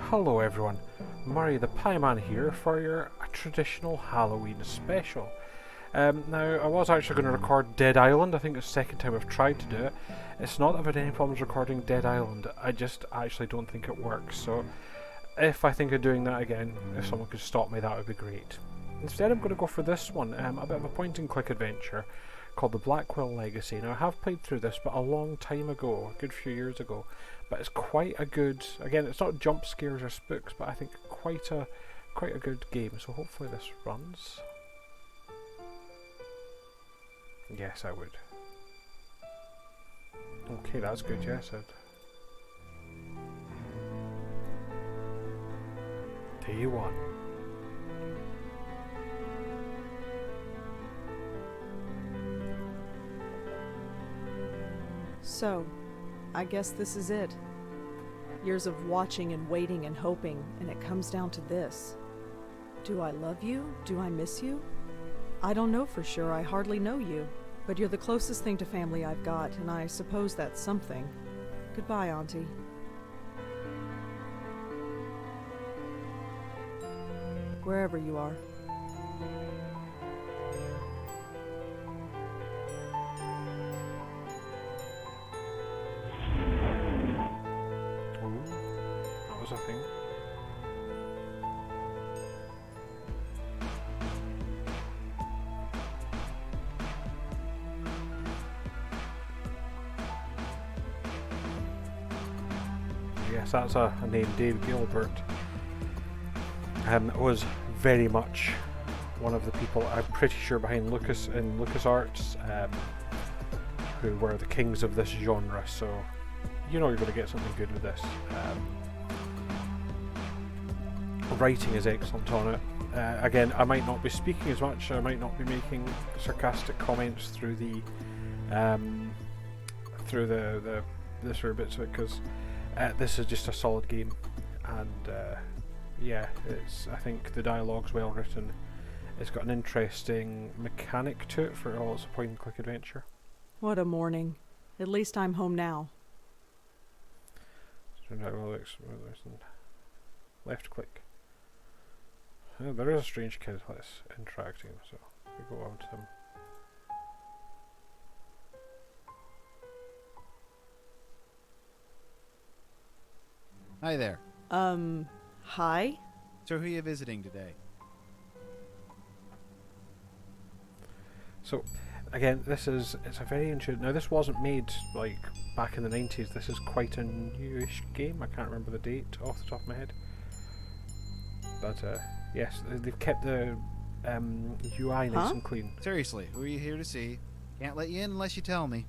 Hello everyone, Murray the Pie Man here for your traditional Halloween special. Now, I was actually going to record Dead Island. I think it's the second time I've tried to do it. It's not that I've had any problems recording Dead Island, I just actually don't think it works, so if I think of doing that again, if someone could stop me, that would be great. Instead I'm going to go for this one, a bit of a point and click adventure called the Blackwell Legacy. Now I have played through this but a long time ago, a good few years ago, but it's quite a good, again it's not jump scares or spooks, but I think quite a good game, so hopefully this runs. Yes, I would. Okay, that's good, yes, Day 1. So, I guess this is it. Years of watching and waiting and hoping, and it comes down to this. Do I love you? Do I miss you? I don't know for sure, I hardly know you. But you're the closest thing to family I've got, and I suppose that's something. Goodbye, Auntie. Wherever you are. That was a thing. Yes, that's a name, Dave Gilbert. Was very much one of the people, I'm pretty sure, behind Lucas and LucasArts, who were the kings of this genre, so you know you're going to get something good with this. Writing is excellent on it. Again, I might not be speaking as much, I might not be making sarcastic comments through the sort of bits of it, because this is just a solid game, and yeah, I think the dialogue's well written. It's got an interesting mechanic to it for all its a point and click adventure. What a morning. At least I'm home now. Left click. There is a strange kid that's interacting, so we go on to him. Hi there. Hi? So who are you visiting today? So, again, it's a very interesting. Now, this wasn't made like back in the 90s. This is quite a newish game. I can't remember the date off the top of my head. But yes, they've kept the UI nice and clean. Seriously, who are you here to see? Can't let you in unless you tell me.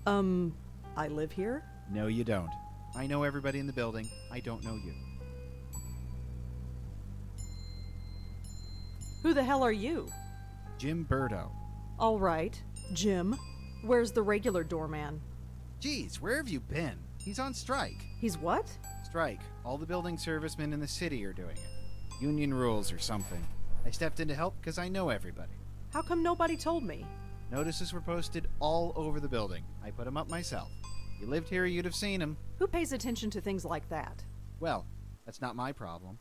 I live here? No, you don't. I know everybody in the building. I don't know you. Who the hell are you? Jim Burdo. All right. Jim. Where's the regular doorman? Geez, where have you been? He's on strike. He's what? Strike. All the building servicemen in the city are doing it. Union rules or something. I stepped in to help because I know everybody. How come nobody told me? Notices were posted all over the building. I put them up myself. If you lived here, you'd have seen them. Who pays attention to things like that? Well, that's not my problem.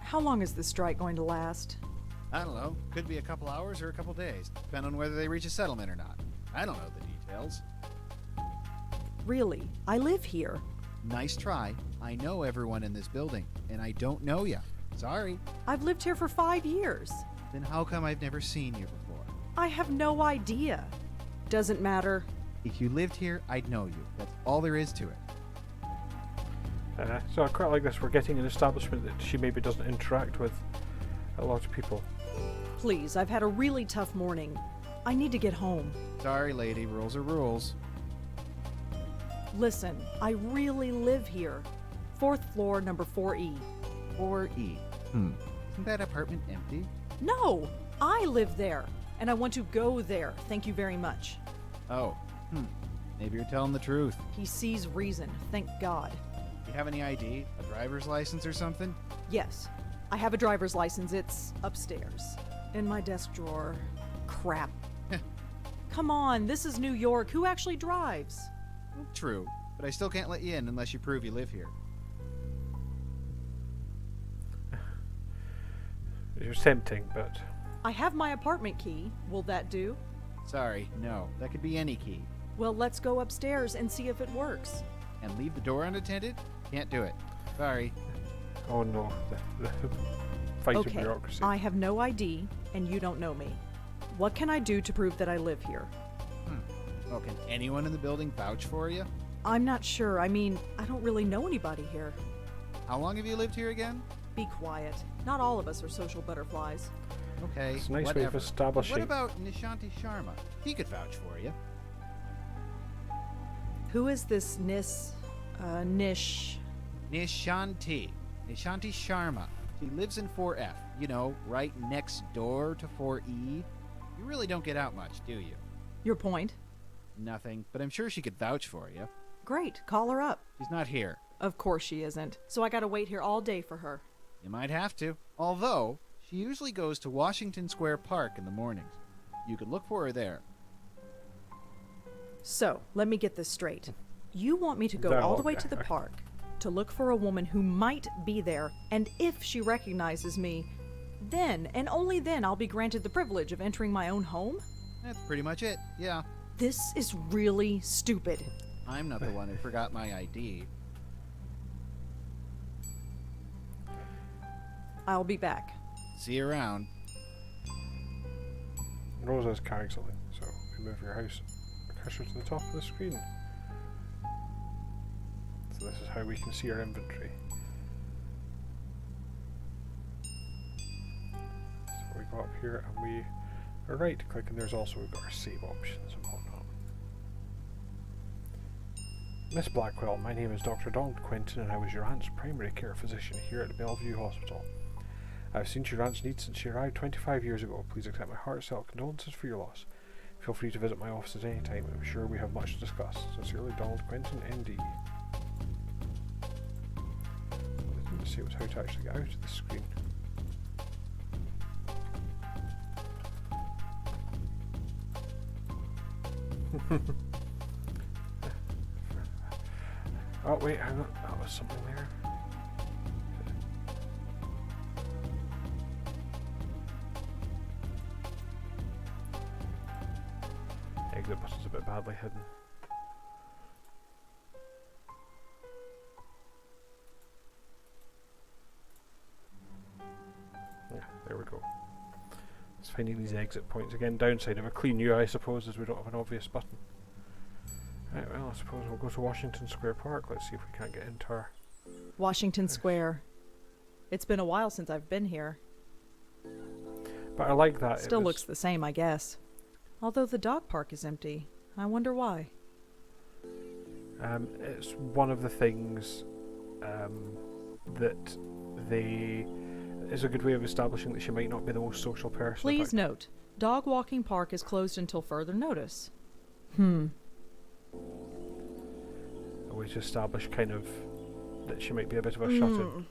How long is this strike going to last? I don't know. Could be a couple hours or a couple days, depending on whether they reach a settlement or not. I don't know the details. Really? I live here. Nice try. I know everyone in this building, and I don't know you. Sorry. I've lived here for 5 years. Then how come I've never seen you before? I have no idea. Doesn't matter. If you lived here, I'd know you. That's all there is to it. So I quite like this. We're getting an establishment that she maybe doesn't interact with a lot of people. Please, I've had a really tough morning. I need to get home. Sorry, lady. Rules are rules. Listen, I really live here. 4th floor, number 4E. 4E. Isn't that apartment empty? No! I live there, and I want to go there. Thank you very much. Oh. Maybe you're telling the truth. He sees reason, thank God. You have any ID? A driver's license or something? Yes, I have a driver's license. It's upstairs, in my desk drawer. Crap. Come on, this is New York. Who actually drives? True, but I still can't let you in unless you prove you live here. You're tempting, but... I have my apartment key. Will that do? Sorry, no. That could be any key. Well, let's go upstairs and see if it works. And leave the door unattended? Can't do it. Sorry. Oh no, the fight of Okay, bureaucracy. I have no ID, and you don't know me. What can I do to prove that I live here? Well, can anyone in the building vouch for you? I'm not sure. I mean, I don't really know anybody here. How long have you lived here again? Be quiet. Not all of us are social butterflies. Okay, It's a nice way whatever. of establishing... What about Nishanti Sharma? He could vouch for you. Who is this Nish? Nishanti. Nishanti Sharma. She lives in 4F. You know, right next door to 4E. You really don't get out much, do you? Your point? Nothing, but I'm sure she could vouch for you. Great, call her up. She's not here. Of course she isn't. So I gotta wait here all day for her. You might have to. Although, she usually goes to Washington Square Park in the mornings. You could look for her there. So, let me get this straight. You want me to go all the way to the park to look for a woman who might be there, and if she recognizes me, then, and only then, I'll be granted the privilege of entering my own home? That's pretty much it, yeah. This is really stupid. I'm not the one who forgot my ID. I'll be back. See you around. Rosa's carrying something, so we move your house cursor to the top of the screen. So this is how we can see our inventory. So we go up here and we right click, and there's also, we've got our save options and whatnot. Miss Blackwell, my name is Dr. Donald Quentin, and I was your aunt's primary care physician here at the Bellevue Hospital. I've seen to your aunt's needs since she arrived 25 years ago. Please accept my heartfelt condolences for your loss. Feel free to visit my office at any time, and I'm sure we have much to discuss. Sincerely, Donald Quentin, MD. I didn't see how to actually get out of the screen. Oh wait, hang on. That was something there. Exit button's a bit badly hidden. Yeah, there we go. It's finding these exit points again. Downside of a clean UI, I suppose, is we don't have an obvious button. Right, well, I suppose we'll go to Washington Square Park. Let's see if we can't get into our... Washington Square. It's been a while since I've been here. But I like that. Still looks the same, I guess. Although the dog park is empty. I wonder why. It's one of the things that they... is a good way of establishing that she might not be the most social person. Please note, dog walking park is closed until further notice. A way to establish kind of that she might be a bit of a shut-in.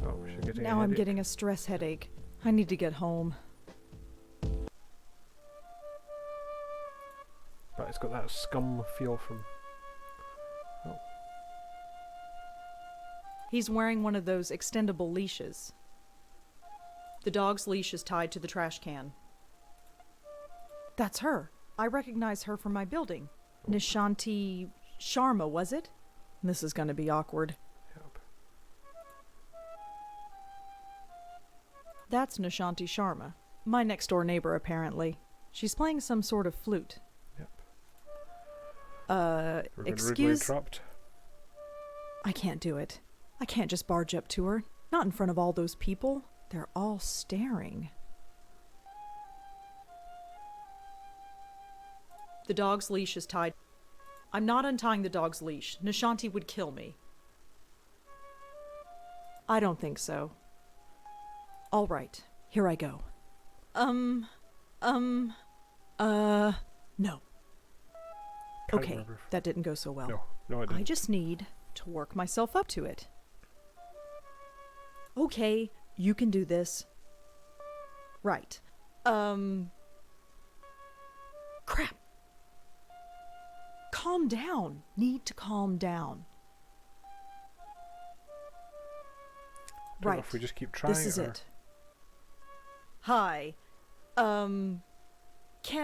Oh, she's getting Now a I'm headache. getting a stress headache. I need to get home. But it's got that scum feel from... Oh. He's wearing one of those extendable leashes. The dog's leash is tied to the trash can. That's her. I recognize her from my building. Nishanti Sharma, was it? This is going to be awkward. Yep. That's Nishanti Sharma. My next door neighbor, apparently. She's playing some sort of flute. Yep. We're going to rudely Excuse... interrupt. I can't do it. I can't just barge up to her. Not in front of all those people. They're all staring. The dog's leash is tied. I'm not untying the dog's leash. Nishanti would kill me. I don't think so. All right, here I go. No. Can't Okay, remember if- that didn't go so well. No, I didn't. I just need to work myself up to it. Okay, you can do this. Right. calm down. Need to calm down. Don't know Right. if we just keep trying. This is or... it. Hi. Can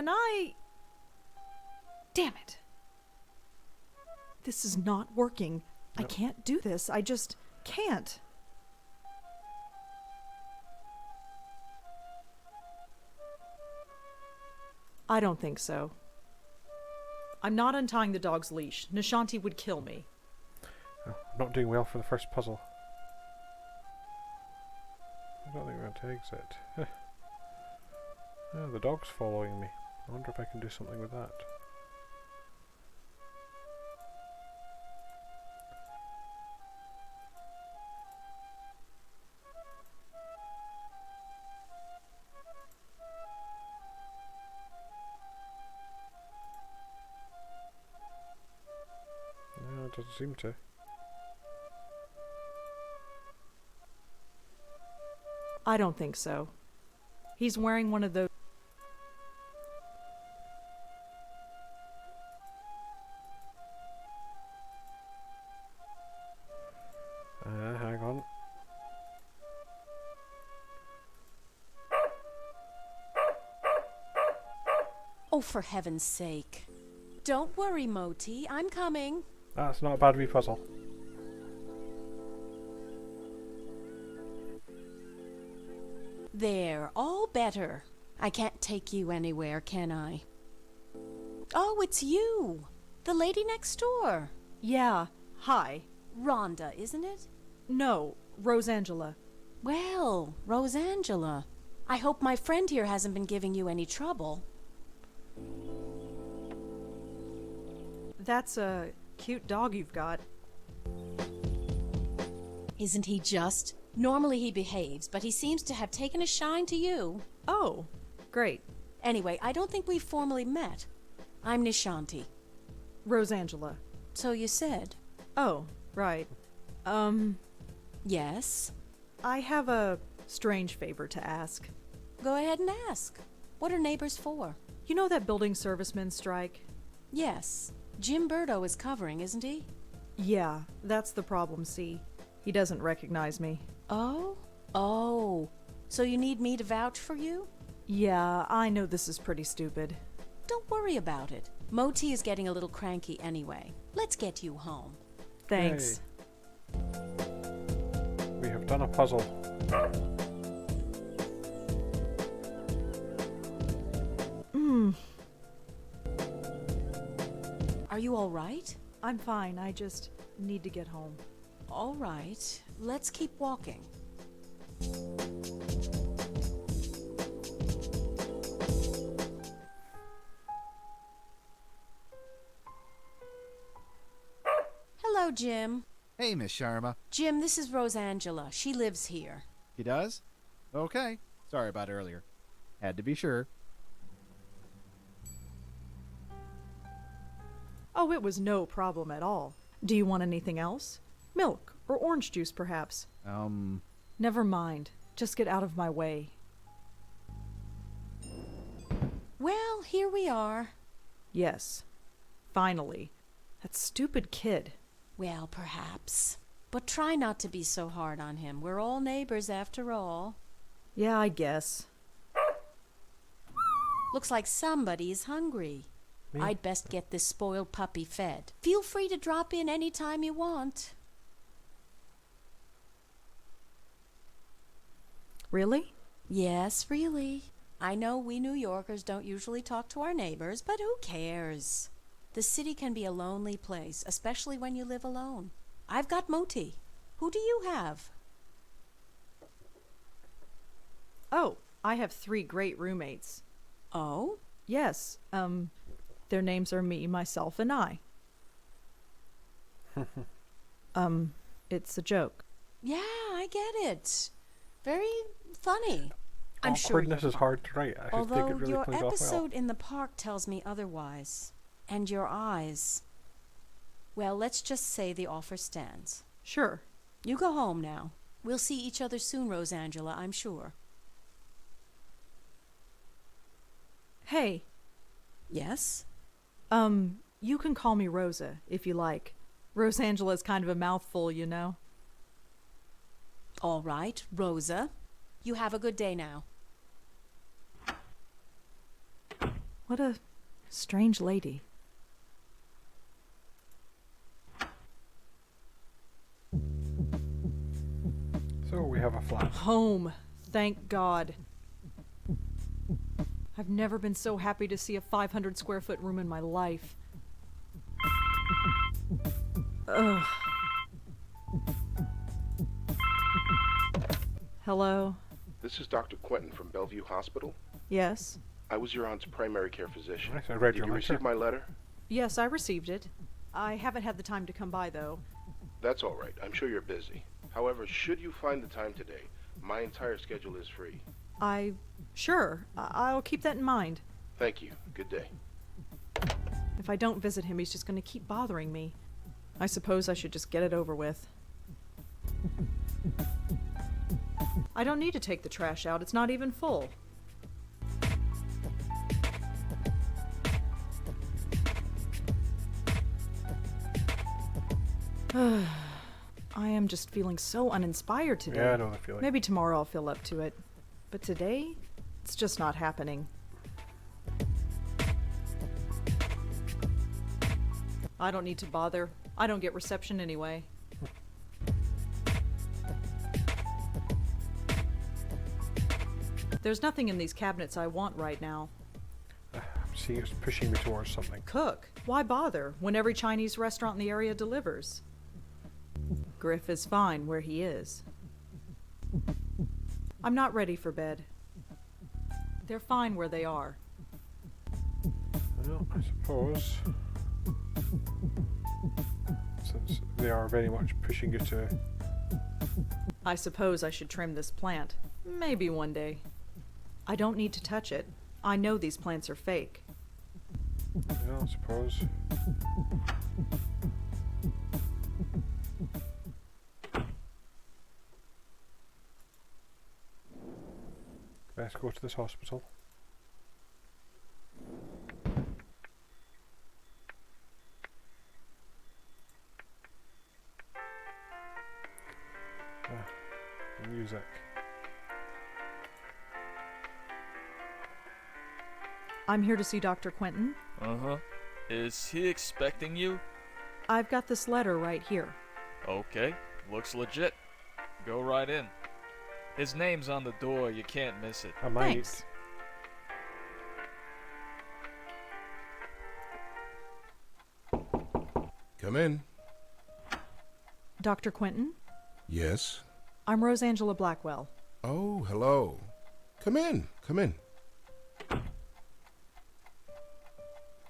I... Damn it. This is not working. I Nope. can't do this. I just can't. I don't think so. I'm not untying the dog's leash. Nishanti would kill me. Oh, I'm not doing well for the first puzzle. I don't think we're going to exit. Oh, the dog's following me. I wonder if I can do something with that. No, it doesn't seem to. I don't think so. He's wearing one of those... Hang on. Oh, for heaven's sake. Don't worry, Moti. I'm coming. That's not a bad wee puzzle. There, all better. I can't take you anywhere, can I? Oh, it's you. The lady next door. Yeah, hi. Rhonda, isn't it? No, Rosangela. Well, Rosangela. I hope my friend here hasn't been giving you any trouble. That's a cute dog you've got. Isn't he just? Normally he behaves, but he seems to have taken a shine to you. Oh, great. Anyway, I don't think we've formally met. I'm Nishanti. Rosangela. So you said. Oh, right. Yes? I have a strange favor to ask. Go ahead and ask. What are neighbors for? You know that building servicemen strike? Yes. Jim Burdo is covering, isn't he? Yeah, that's the problem, see. He doesn't recognize me. Oh? Oh. So you need me to vouch for you? Yeah, I know this is pretty stupid. Don't worry about it. Moti is getting a little cranky anyway. Let's get you home. Thanks. We have done a puzzle. Are you all right? I'm fine, I just need to get home. All right. Let's keep walking. Hello, Jim. Hey, Miss Sharma. Jim, this is Rosangela. She lives here. He does? Okay. Sorry about earlier. Had to be sure. Oh, it was no problem at all. Do you want anything else? Milk or orange juice, perhaps? Never mind. Just get out of my way. Well, here we are. Yes. Finally. That stupid kid. Well, perhaps. But try not to be so hard on him. We're all neighbors after all. Yeah, I guess. Looks like somebody's hungry. Me? I'd best get this spoiled puppy fed. Feel free to drop in any time you want. Really? Yes, really. I know we New Yorkers don't usually talk to our neighbors, but who cares? The city can be a lonely place, especially when you live alone. I've got Moti. Who do you have? Oh, I have 3 great roommates. Oh? Yes, their names are me, myself, and I. It's a joke. Yeah, I get it. Very funny. I'm sure. Awkwardness is hard to write. I think Although it really your plays off well. episode in the park tells me otherwise. And your eyes. Well, let's just say the offer stands. Sure. You go home now. We'll see each other soon, Rosangela, I'm sure. Hey, Yes? You can call me Rosa, if you like. Rosangela's kind of a mouthful, you know. All right, Rosa. You have a good day now. What a strange lady. So we have a flat. Home. Thank God. I've never been so happy to see a 500 square foot room in my life. Ugh. Hello? This is Dr. Quentin from Bellevue Hospital. Yes? I was your aunt's primary care physician. Nice, I read Did your you letter. receive my letter? Yes, I received it. I haven't had the time to come by, though. That's all right. I'm sure you're busy. However, should you find the time today, my entire schedule is free. Sure. I'll keep that in mind. Thank you. Good day. If I don't visit him, he's just going to keep bothering me. I suppose I should just get it over with. I don't need to take the trash out. It's not even full. I am just feeling so uninspired today. Yeah, I know the feeling. Maybe tomorrow I'll feel up to it. But today, it's just not happening. I don't need to bother. I don't get reception anyway. There's nothing in these cabinets I want right now. I'm seeing it's pushing me towards something. Cook. Why bother when every Chinese restaurant in the area delivers? Griff is fine where he is. I'm not ready for bed. They're fine where they are. Well, I suppose, since they are very much pushing you to... I suppose I should trim this plant. Maybe one day. I don't need to touch it. I know these plants are fake. Yeah, I suppose. Best go to this hospital. Music. I'm here to see Dr. Quentin. Uh-huh. Is he expecting you? I've got this letter right here. Okay, looks legit. Go right in. His name's on the door, you can't miss it. I might. Thanks. Come in. Dr. Quentin? Yes. I'm Rosangela Blackwell. Oh, hello. Come in. Come in.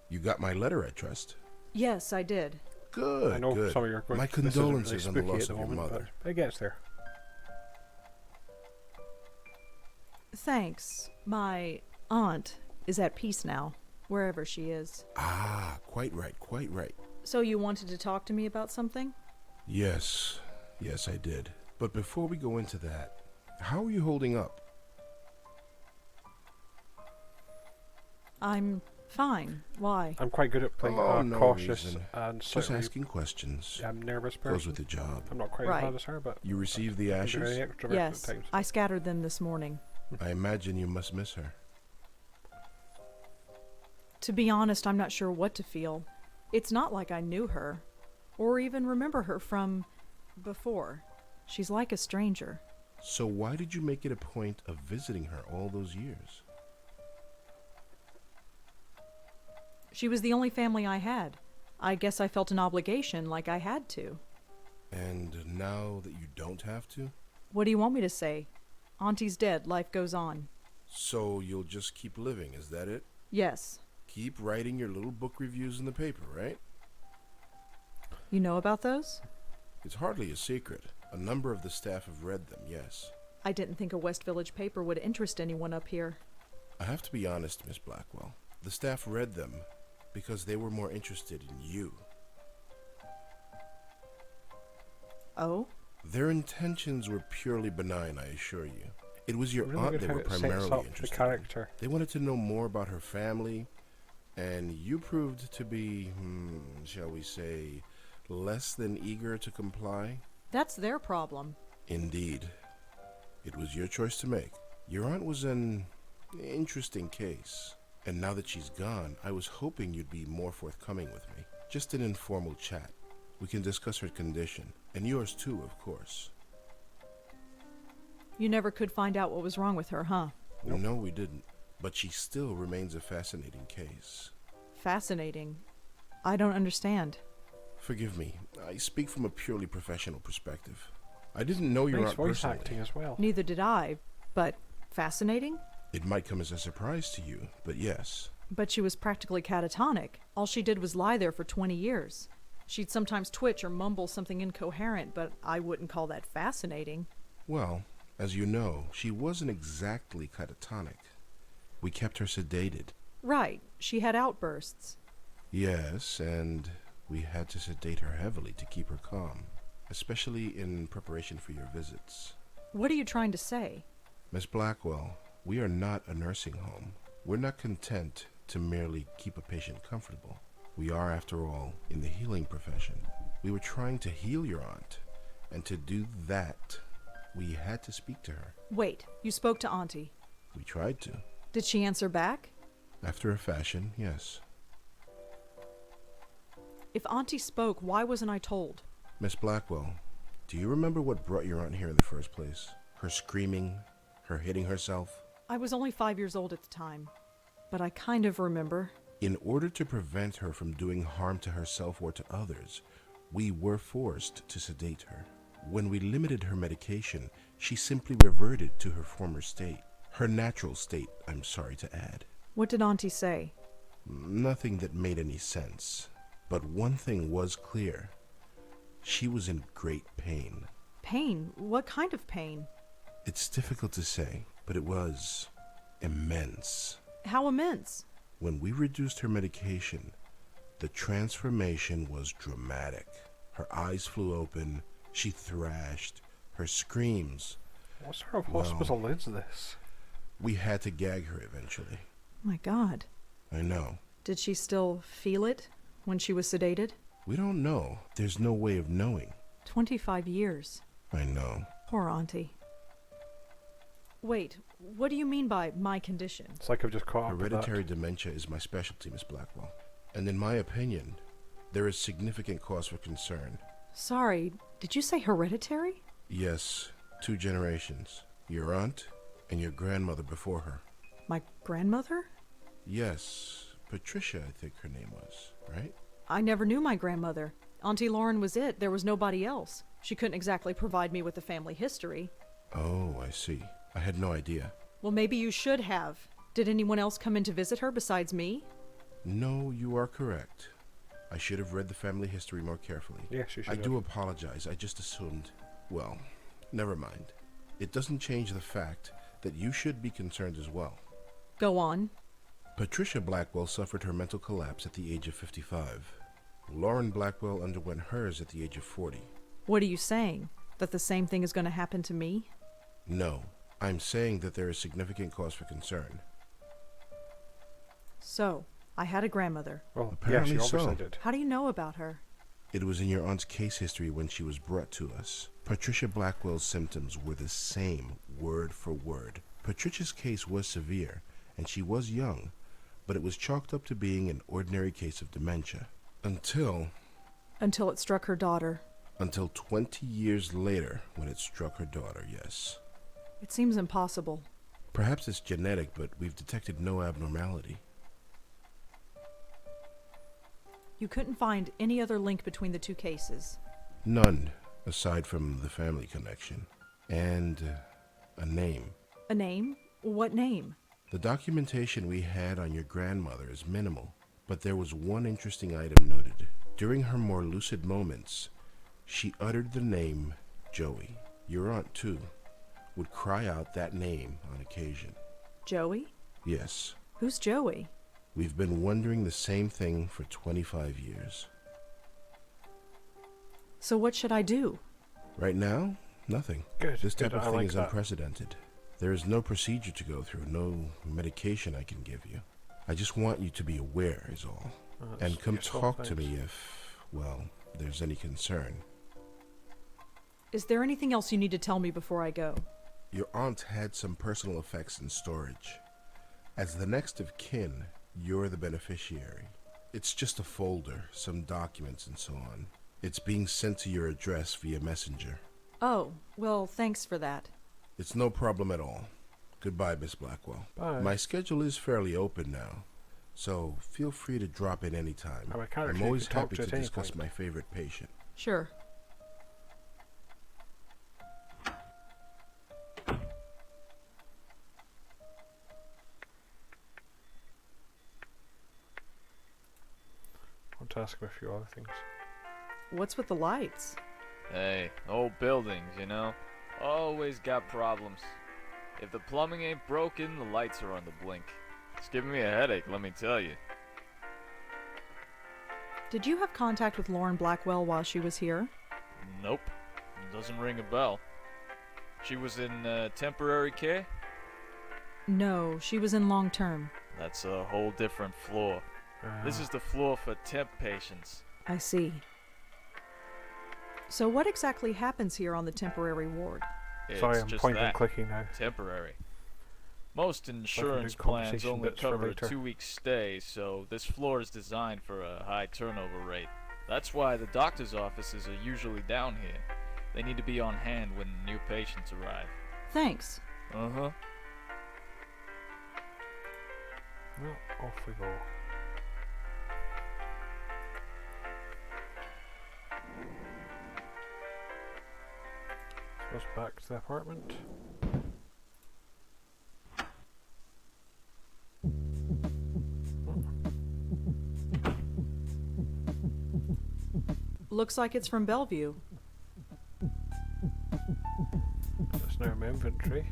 You got my letter, I trust. Yes, I did. Good. I know good. some of your My this isn't condolences on the spooky loss at the of your moment, mother. but it gets there. Thanks. My aunt is at peace now, wherever she is. Ah, quite right, quite right. So you wanted to talk to me about something? Yes, yes, I did. But before we go into that, how are you holding up? I'm fine. Why? I'm quite good at playing Oh, no cautious reason. and Just slightly asking questions. nervous Goes person. with the job. I'm not quite Right. as bad as her, but You received the I'm very ashes? extroverted Yes, at times. I scattered them this morning. I imagine you must miss her. To be honest, I'm not sure what to feel. It's not like I knew her, or even remember her from before. She's like a stranger. So why did you make it a point of visiting her all those years? She was the only family I had. I guess I felt an obligation, like I had to. And now that you don't have to? What do you want me to say? Auntie's dead, life goes on. So you'll just keep living, is that it? Yes. Keep writing your little book reviews in the paper, right? You know about those? It's hardly a secret. A number of the staff have read them, yes. I didn't think a West Village paper would interest anyone up here. I have to be honest, Miss Blackwell. The staff read them because they were more interested in you. Oh? Their intentions were purely benign, I assure you. It was your Really aunt good they how were it sets primarily up the interested in. character. They wanted to know more about her family And you proved to be, shall we say, less than eager to comply? That's their problem. Indeed. It was your choice to make. Your aunt was an interesting case. And now that she's gone, I was hoping you'd be more forthcoming with me. Just an informal chat. We can discuss her condition. And yours too, of course. You never could find out what was wrong with her, huh? Nope. No, we didn't. But she still remains a fascinating case. Fascinating. I don't understand. Forgive me. I speak from a purely professional perspective. I didn't know your Nice aunt voice personally. acting as well. Neither did I, but fascinating? It might come as a surprise to you, but yes. But she was practically catatonic. All she did was lie there for 20 years. She'd sometimes twitch or mumble something incoherent, but I wouldn't call that fascinating. Well, as you know, she wasn't exactly catatonic. We kept her sedated. Right, she had outbursts. Yes, and we had to sedate her heavily to keep her calm, especially in preparation for your visits. What are you trying to say? Miss Blackwell, we are not a nursing home. We're not content to merely keep a patient comfortable. We are, after all, in the healing profession. We were trying to heal your aunt, and to do that, we had to speak to her. Wait, you spoke to Auntie. We tried to. Did she answer back? After a fashion, yes. If Auntie spoke, why wasn't I told? Miss Blackwell, do you remember what brought your aunt here in the first place? Her screaming, her hitting herself? I was only 5 years old at the time, but I kind of remember. In order to prevent her from doing harm to herself or to others, we were forced to sedate her. When we limited her medication, she simply reverted to her former state. Her natural state, I'm sorry to add. What did Auntie say? Nothing that made any sense. But one thing was clear. She was in great pain. Pain? What kind of pain? It's difficult to say, but it was immense. How immense? When we reduced her medication, the transformation was dramatic. Her eyes flew open, she thrashed, her screams. What sort of Well, hospital is this? We had to gag her eventually. My God. I know. Did she still feel it when she was sedated? We don't know. There's no way of knowing. 25 years. I know. Poor Auntie. Wait, what do you mean by my condition? It's like I've just caught up with Hereditary dementia is my specialty, Miss Blackwell. And in my opinion, there is significant cause for concern. Sorry, did you say hereditary? Yes, 2 generations. Your aunt and your grandmother before her. My grandmother? Yes, Patricia, I think her name was, right? I never knew my grandmother. Auntie Lauren was it. There was nobody else. She couldn't exactly provide me with a family history. Oh, I see. I had no idea. Well, maybe you should have. Did anyone else come in to visit her besides me? No, you are correct. I should have read the family history more carefully. Yes, you should I have. do apologize. I just assumed. Well, never mind. It doesn't change the fact that you should be concerned as well. Go on. Patricia Blackwell suffered her mental collapse at the age of 55. Lauren Blackwell underwent hers at the age of 40. What are you saying? That the same thing is going to happen to me? No, I'm saying that there is significant cause for concern. So, I had a grandmother. Well, Apparently yes, you so. obviously did. How do you know about her? It was in your aunt's case history when she was brought to us. Patricia Blackwell's symptoms were the same, word for word. Patricia's case was severe, and she was young, but it was chalked up to being an ordinary case of dementia. Until Until it struck her daughter. 20 years later, when it struck her daughter, yes. It seems impossible. Perhaps it's genetic, but we've detected no abnormality. You couldn't find any other link between the two cases. None, aside from the family connection. And a name. A name? What name? The documentation we had on your grandmother is minimal, but there was one interesting item noted. During her more lucid moments, she uttered the name Joey. Your aunt, too, would cry out that name on occasion. Joey? Yes, Who's Joey? we've been wondering the same thing for 25 years. So what should I do? Right now, nothing. Good. This type good, of I thing like is that. unprecedented. There is no procedure to go through, no medication I can give you. I just want you to be aware is all. And come talk to me if, well, there's any concern. Is there anything else you need to tell me before I go? Your aunt had some personal effects in storage. As the next of kin, you're the beneficiary. It's just a folder, some documents and so on. It's being sent to your address via messenger. Oh, well, thanks for that. It's no problem at all. Goodbye, Miss Blackwell. Bye. My schedule is fairly open now, so feel free to drop in anytime. I'm always happy to discuss my favorite patient. Sure. I want to ask him a few other things. What's with the lights? Hey, old buildings, you know? Always got problems. If the plumbing ain't broken, the lights are on the blink. It's giving me a headache, let me tell you. Did you have contact with Lauren Blackwell while she was here? Nope. Doesn't ring a bell. She was in temporary care? No, she was in long-term. That's a whole different floor. This is the floor for temp patients. I see. So what exactly happens here on the temporary ward? Sorry, I'm just pointing that. and clicking now. Temporary. Most insurance do plans conversation only bits for cover a later. 2-week stay, so this floor is designed for a high turnover rate. That's why the doctor's offices are usually down here. They need to be on hand when new patients arrive. Thanks. Uh-huh. Well, off we go. So it's back to the apartment. Looks like it's from Bellevue. That's now my inventory.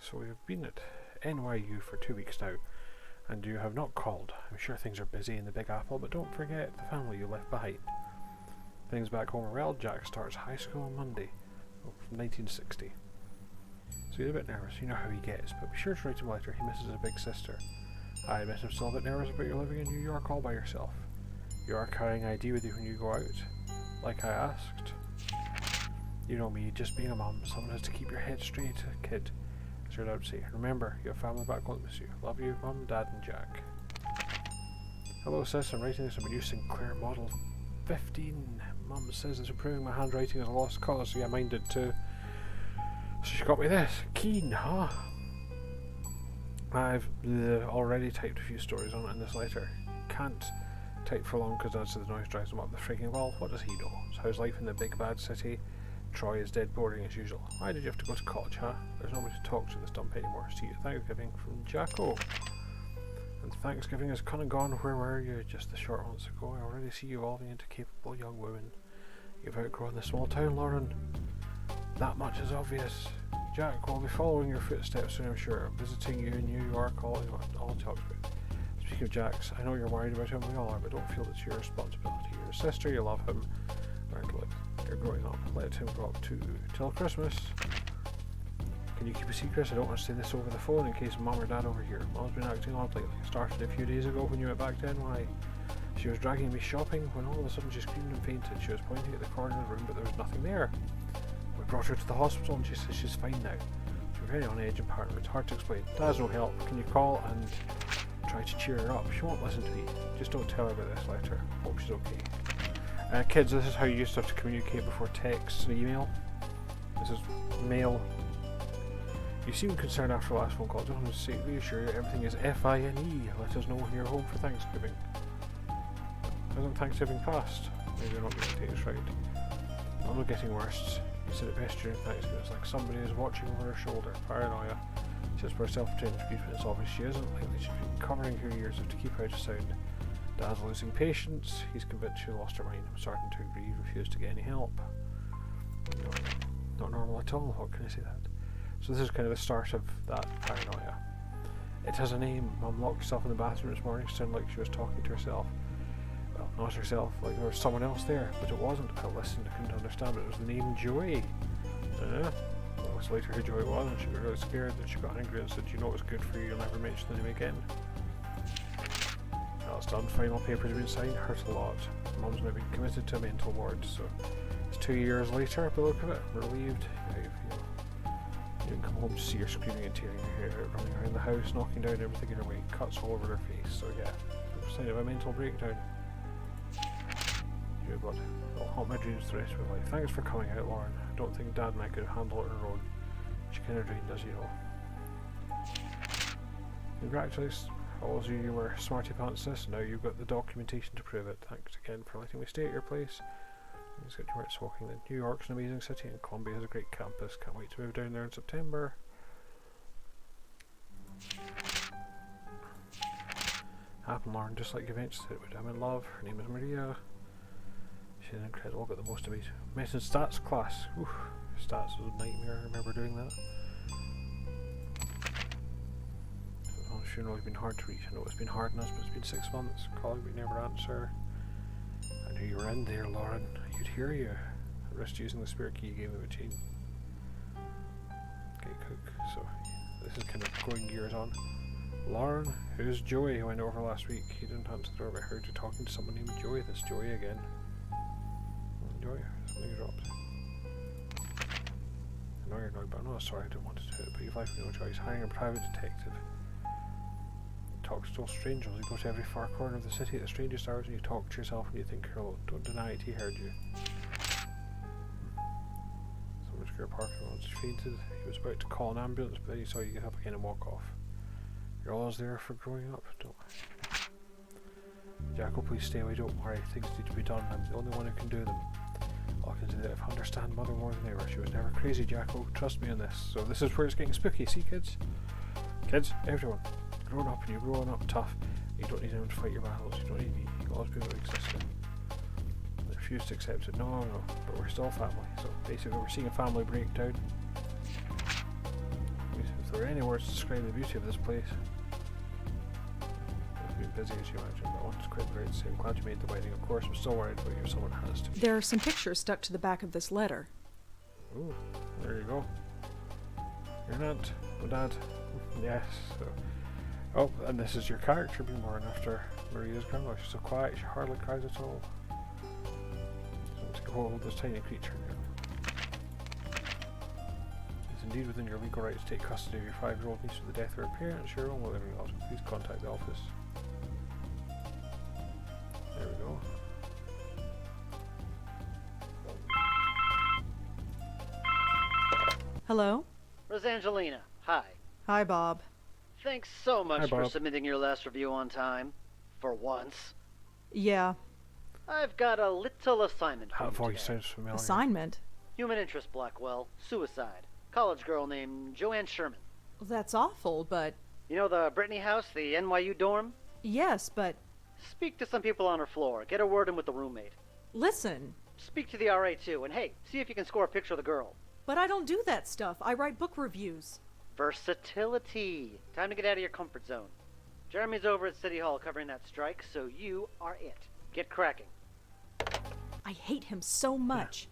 So we have been at NYU for 2 weeks now, and you have not called. I'm sure things are busy in the Big Apple, but don't forget the family you left behind. Things back home are well. Jack starts high school on Monday, from 1960. So he's a bit nervous, you know how he gets, but be sure to write him a letter. He misses his big sister. I admit I'm still a bit nervous about you living in New York all by yourself. You are carrying ID with you when you go out, like I asked. You know me, just being a mum, someone has to keep your head straight, kid. As you're allowed to say. Remember, you have family back won't miss you. Love you, Mum, Dad, and Jack. Hello, sis. I'm writing this on my new Sinclair Model 15. Mum says it's improving my handwriting is a lost cause. Yeah, mine did too. So she got me this. Keen, huh? I've already typed a few stories on it in this letter. Can't type for long because Dad said the noise drives him up the frigging wall. What does he know? So how's life in the big bad city? Troy is dead boring as usual. Why did you have to go to college, huh? There's nobody to talk to this dump anymore. See you at Thanksgiving from Jacko. And Thanksgiving is come and gone. Where were you just a short months ago? I already see you evolving into capable young women. You've outgrown the small town, Lauren. That much is obvious. Jack will be following your footsteps soon, I'm sure. Visiting you in New York, all talks about. Speaking of Jack's, I know you're worried about him, we all are, but don't feel it's your responsibility. You're a sister, you love him. Learn to live. You're growing up. Let him grow up too. Till Christmas. Can you keep a secret? I don't want to say this over the phone in case Mum or Dad overhear. Mom's been acting odd lately. Started a few days ago when you went back to NY. She was dragging me shopping when all of a sudden she screamed and fainted. She was pointing at the corner of the room, but there was nothing there. We brought her to the hospital and she says she's fine now. She's very on edge and paranoid. It's hard to explain. Dad's no help. Can you call and try to cheer her up? She won't listen to me. Just don't tell her about this letter. Hope she's okay. Kids, this is how you used to have to communicate before text and email. This is mail. You seem concerned after the last phone call. I just want to say, reassure you, everything is FINE. Let us know when you're home for Thanksgiving. Hasn't Thanksgiving passed? Maybe you're not getting things right. I'm not getting worse. You said it best during Thanksgiving. It's like somebody is watching over her shoulder. Paranoia. Just for self-contained excuse, but it's obvious she isn't. Likely she's been covering her ears to keep her out of sound. Dad's losing patience. He's convinced she lost her mind. I'm starting to agree. Refused to get any help. No, not normal at all. What can I say that? So this is kind of the start of that paranoia. It has a name. Mum locked herself in the bathroom this morning. Sounded like she was talking to herself. Well, not herself. Like there was someone else there, but it wasn't. I listened. I couldn't understand. But it was the name Joey. realised later who Joy was, and she got really scared, and she got angry and said, you know what's good for you, you'll never mention the name again. Now it's done, final papers have been signed, hurt a lot. Mum's now been committed to a mental ward, so it's 2 years later, by the look of it, relieved. You can come home to see her screaming and tearing her hair out, running around the house, knocking down everything in her way, cuts all over her face, so yeah, sign of a mental breakdown. Dear God, it'll haunt my dreams the rest of my life. Thanks for coming out, Lauren. I don't think Dad and I could have handled it on our own. She kind of drained us, you know. Congratulations, all of you were smarty pants this, now you've got the documentation to prove it. Thanks again for letting me stay at your place. Let's get to where it's walking then. New York's an amazing city and Columbia has a great campus. Can't wait to move down there in September. Happened, Lauren, just like you mentioned it would. I'm in love. Her name is Maria. She's incredible, got the most amazing. Met in stats class. Oof, stats was a nightmare. I remember doing that. I'm sure it's been hard to reach. I know it's been hard on us, but it's been 6 months. Calling, but never answer. I knew you were in there, Lauren. I could hear you. I risked using the spare key you gave me with Jean. Okay, cook. So, this is kind of going gears on. Lauren, who's Joey who I went over last week? He didn't answer the door, but I heard you talking to someone named Joey. That's Joey again. Joey, something dropped. I know you're annoyed, but I'm not sorry, I didn't want to do it, but you've left me no choice. Hiring a private detective. Talks to all strangers. You go to every far corner of the city at the strangest hours and you talk to yourself and you think you're alone. Don't deny it, he heard you. Someone Square Park once fainted. He was about to call an ambulance, but then he saw you get up again and walk off. You're always there for growing up, don't Jacko, please stay away, don't worry. Things need to be done. I'm the only one who can do them. I can do that if I understand Mother more than ever. She was never crazy, Jacko. Trust me on this. So this is where it's getting spooky. See, kids? Kids, everyone. Growing up and you're growing up tough. You don't need anyone to fight your battles. You don't need me. You can always be what existed. I refuse to accept it. No, but we're still family. So basically we're seeing a family breakdown. If there were any words to describe the beauty of this place. It's been busy as you imagine, but I want to quite great to say I'm glad you made the wedding. Of course, I'm still worried about you. Someone has to. There are some pictures stuck to the back of this letter. Ooh, there you go. You're not, oh, Dad. Yes. So. Oh, and this is your character being born after Maria's grandma. She's so quiet, she hardly cries at all. So take hold of this tiny creature. It's indeed within your legal right to take custody of your 5-year-old niece with the death of her parents. Your own living relative. Please contact the office. There we go. Hello? Rosangelina, hi. Hi, Bob. Thanks so much Hi, for Bob. submitting your last review on time. For once. Yeah. I've got a little assignment for That you voice today. sounds familiar. Assignment? Human interest, Blackwell. Suicide. College girl named Joanne Sherman. Well, that's awful, but... You know the Brittany house, the NYU dorm? Yes, but... Speak to some people on her floor. Get a word in with the roommate. Listen. Speak to the RA too, and hey, see if you can score a picture of the girl. But I don't do that stuff. I write book reviews. Versatility. Time to get out of your comfort zone. Jeremy's over at City Hall covering that strike, so you are it. Get cracking. I hate him so much.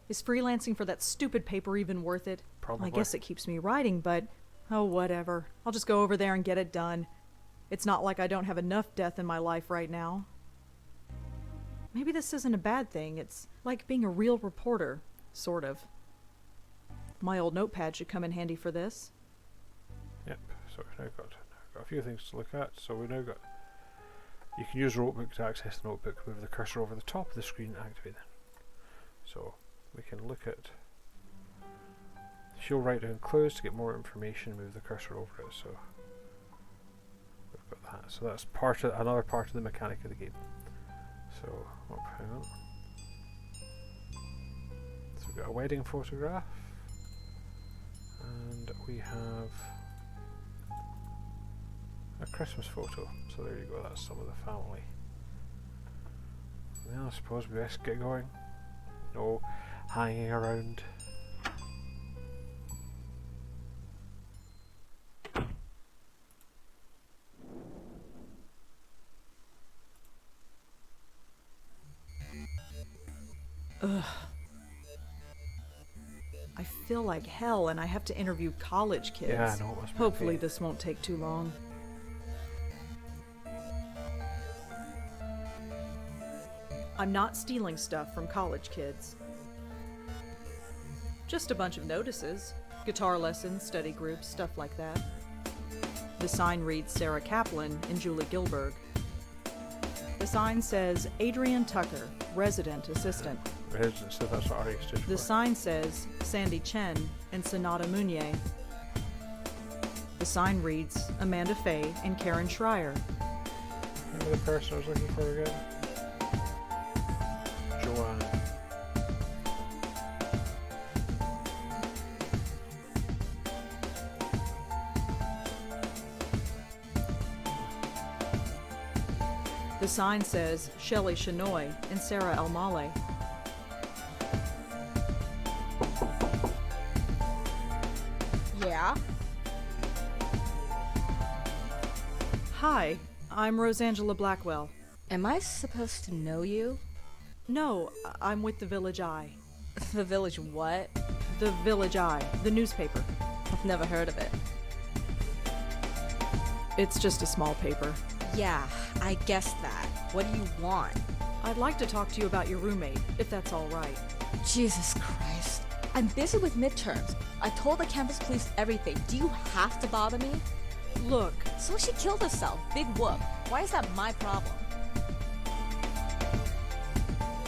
Is freelancing for that stupid paper even worth it? Probably. I guess it keeps me writing, but... Oh, whatever. I'll just go over there and get it done. It's not like I don't have enough death in my life right now. Maybe this isn't a bad thing. It's like being a real reporter. Sort of. My old notepad should come in handy for this. Yep, so we've now got a few things to look at. So we've now got, you can use Notebook to access the notebook, move the cursor over the top of the screen and activate it. So we can look at, she'll write down clues to get more information, move the cursor over it. So we've got that. So that's another part of the mechanic of the game. So, hang on. So we've got a wedding photograph, and we have a Christmas photo. So there you go, that's some of the family. Well, I suppose we best get going. No hanging around. Ugh. I feel like hell and I have to interview college kids. Yeah, I know, it must be Hopefully pain. this won't take too long. I'm not stealing stuff from college kids. Just a bunch of notices. Guitar lessons, study groups, stuff like that. The sign reads Sarah Kaplan and Julie Gilberg. The sign says Adrian Tucker, resident assistant. So that's what RA stood for. The sign says Sandy Chen and Sonata Munier. The sign reads Amanda Fay and Karen Schreier. Remember the person I was looking for again? Joanne. The sign says Shelley Shenoy and Sarah Elmale. Yeah? Hi, I'm Rosangela Blackwell. Am I supposed to know you? No, I'm with the Village Eye. The Village what? The Village Eye, the newspaper. I've never heard of it. It's just a small paper. Yeah, I guessed that. What do you want? I'd like to talk to you about your roommate, if that's all right. Jesus Christ. I'm busy with midterms. I told the campus police everything. Do you have to bother me? Look, So she killed herself. Big whoop. Why is that my problem?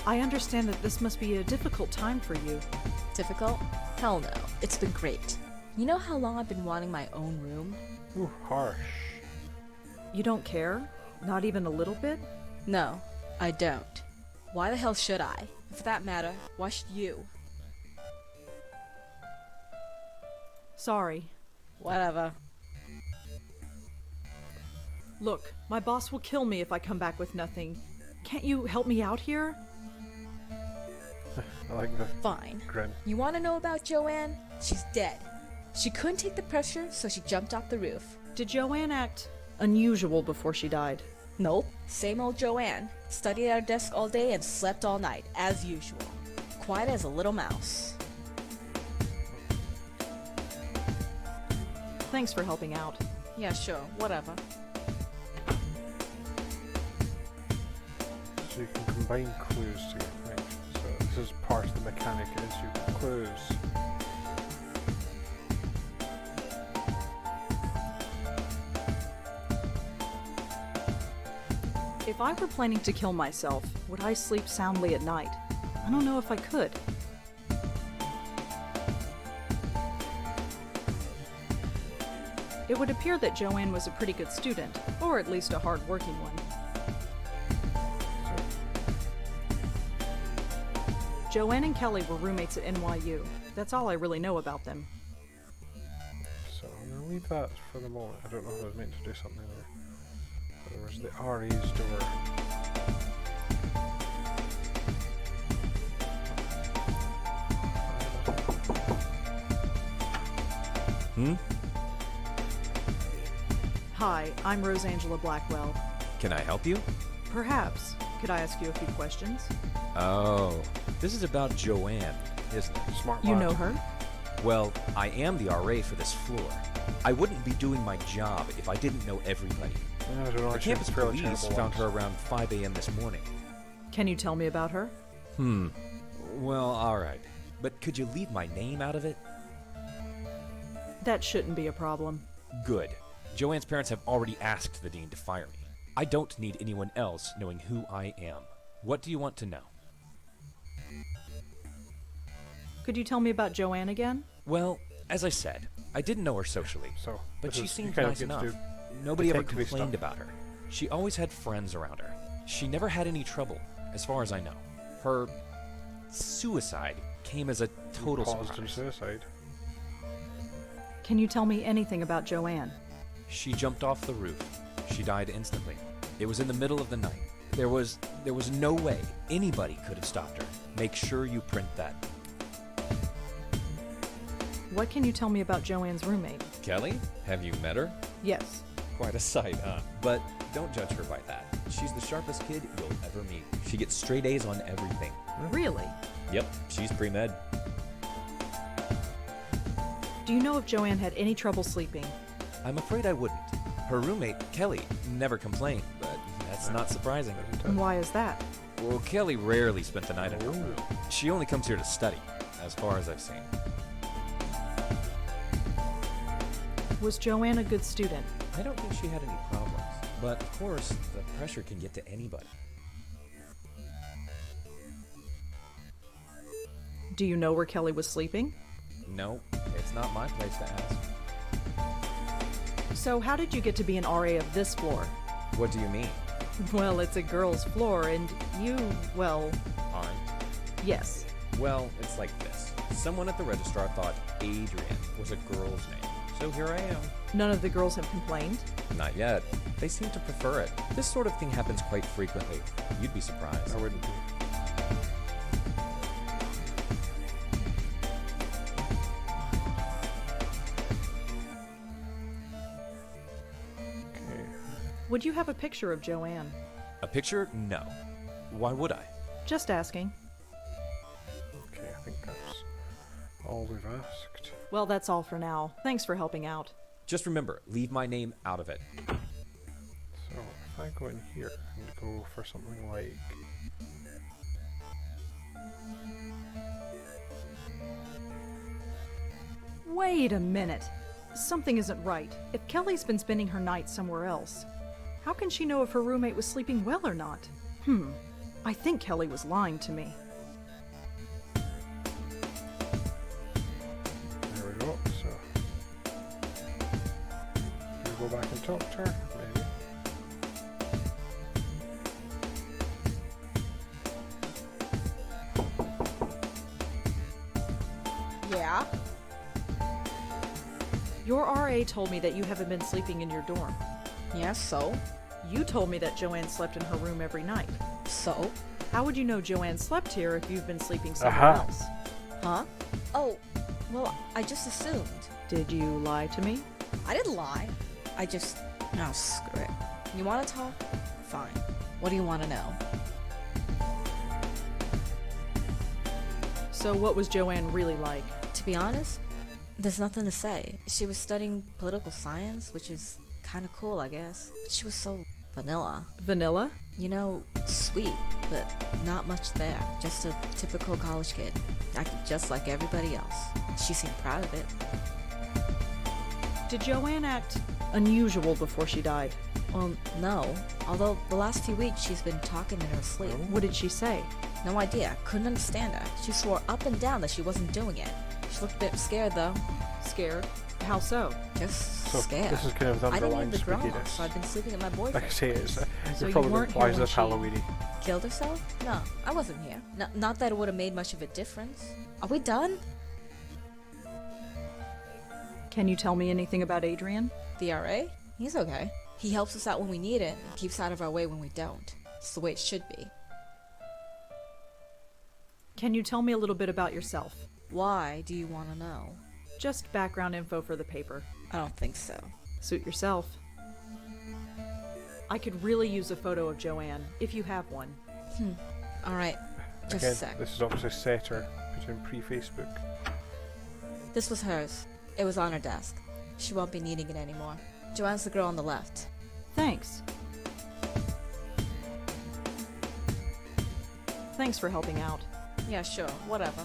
I understand that this must be a difficult time for you. Difficult? Hell no. It's been great. You know how long I've been wanting my own room? Ooh, harsh. You don't care? Not even a little bit? No, I don't. Why the hell should I? For that matter, why should you? Sorry. Whatever. Look, my boss will kill me if I come back with nothing. Can't you help me out here? I like the Fine. grin. You want to know about Joanne? She's dead. She couldn't take the pressure, so she jumped off the roof. Did Joanne act unusual before she died? Nope. Same old Joanne. Studied at her desk all day and slept all night, as usual. Quiet as a little mouse. Thanks for helping out. Yeah, sure. Whatever. So you can combine clues to get things. So this is part of the mechanic is you get clues. If I were planning to kill myself, would I sleep soundly at night? I don't know if I could. It would appear that Joanne was a pretty good student, or at least a hard-working one. Joanne and Kelly were roommates at NYU. That's all I really know about them. So I'm going to leave that for the moment. I don't know if I was meant to do something there. But there was the RE's door. Hi, I'm Rosangela Blackwell. Can I help you? Perhaps. Could I ask you a few questions? Oh, this is about Joanne, isn't it? Smart You lad. know her? Well, I am the RA for this floor. I wouldn't be doing my job if I didn't know everybody. Yeah, I don't know. The actually, campus fairly police terrible found ones. her around 5 a.m. this morning. Can you tell me about her? Well, alright. But could you leave my name out of it? That shouldn't be a problem. Good. Joanne's parents have already asked the dean to fire me. I don't need anyone else knowing who I am. What do you want to know? Could you tell me about Joanne again? Well, as I said, I didn't know her socially, So, but this she is- you seemed kind of nice get to enough. do Nobody ever detective-y complained stuff. about her. She always had friends around her. She never had any trouble, as far as I know. Her suicide came as a total Paused in surprise. suicide. Can you tell me anything about Joanne? She jumped off the roof. She died instantly. It was in the middle of the night. There was no way anybody could have stopped her. Make sure you print that. What can you tell me about Joanne's roommate? Kelly, have you met her? Yes. Quite a sight, huh? But don't judge her by that. She's the sharpest kid you'll ever meet. She gets straight A's on everything. Really? Yep, she's pre-med. Do you know if Joanne had any trouble sleeping? I'm afraid I wouldn't. Her roommate, Kelly, never complained, but that's not surprising. And why is that? Well, Kelly rarely spent the night in her room. She only comes here to study, as far as I've seen. Was Joanne a good student? I don't think she had any problems. But, of course, the pressure can get to anybody. Do you know where Kelly was sleeping? No, it's not my place to ask. So how did you get to be an RA of this floor? What do you mean? Well, it's a girl's floor, and you, well... Aren't? Yes. Well, it's like this. Someone at the registrar thought Adrian was a girl's name. So here I am. None of the girls have complained? Not yet. They seem to prefer it. This sort of thing happens quite frequently. You'd be surprised. I wouldn't be. Okay. Would you have a picture of Joanne? A picture? No. Why would I? Just asking. Okay, I think that's all we've asked. Well, that's all for now. Thanks for helping out. Just remember, leave my name out of it. So, if I go in here and go for something like... Wait a minute. Something isn't right. If Kelly's been spending her night somewhere else, how can she know if her roommate was sleeping well or not? I think Kelly was lying to me. There we go, so... Can we go back and talk to her? Maybe. Yeah? Your RA told me that you haven't been sleeping in your dorm. Yeah, so? You told me that Joanne slept in her room every night. So? How would you know Joanne slept here if you've been sleeping somewhere Aha. else? Huh? Oh, well, I just assumed. Did you lie to me? I didn't lie. I just... Oh, screw it. You want to talk? Fine. What do you want to know? So what was Joanne really like? To be honest, there's nothing to say. She was studying political science, which is kind of cool, I guess. But she was so vanilla. Vanilla? You know, sweet, but not much there. Just a typical college kid. Acted just like everybody else. She seemed proud of it. Did Joanne act unusual before she died? Well, no. Although the last few weeks she's been talking in her sleep. What did she say? No idea. Couldn't understand her. She swore up and down that she wasn't doing it. She looked a bit scared, though. Scared? How so? Just So scared. this is kind of the I didn't underlying need the drama, spookiness. so I've been sleeping at my boyfriend's Like I say, it's, place. So it you probably weren't here implies when this she- Halloweeny. Killed herself? No, I wasn't here. Not that it would have made much of a difference. Are we done? Can you tell me anything about Adrian? The RA? He's okay. He helps us out when we need it and keeps out of our way when we don't. It's the way it should be. Can you tell me a little bit about yourself? Why do you want to know? Just background info for the paper. I don't think so. Suit yourself. I could really use a photo of Joanne, if you have one. Alright, just Again, a sec. this is obviously Setter between pre-Facebook. This was hers. It was on her desk. She won't be needing it anymore. Joanne's the girl on the left. Thanks. Thanks for helping out. Yeah, sure, whatever.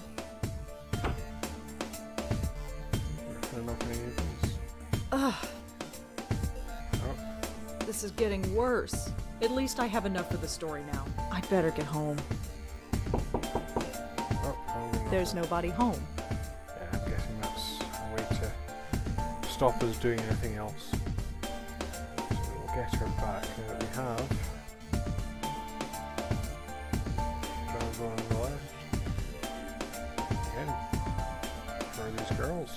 Can I knock any of these? Ugh, Oh, this is getting worse. At least I have enough for the story now. I better get home. oh, There's nobody home. Yeah, I'm guessing that's a way to stop us doing anything else. So we'll get her back now that we have. John's one on the left. Again, where are these girls?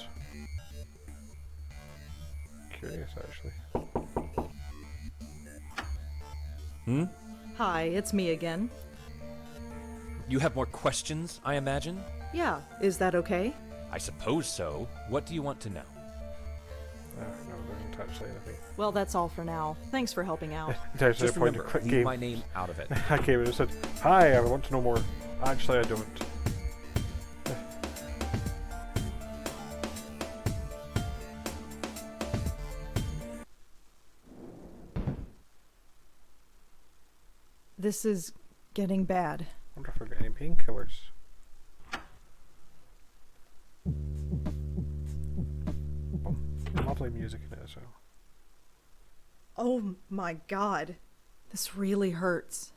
Curious, actually. Hi, it's me again. You have more questions, I imagine? Yeah, is that okay? I suppose so. What do you want to know? No, they don't touch anything. Well, that's all for now. Thanks for helping out. There's Just a point of remember, quick leave game. my name out of it. I came in and said, "Hi, I want to know more." Actually, I don't. This is getting bad. Wonder if I got any painkillers. Lovely music in it as well. Oh my god. This really hurts.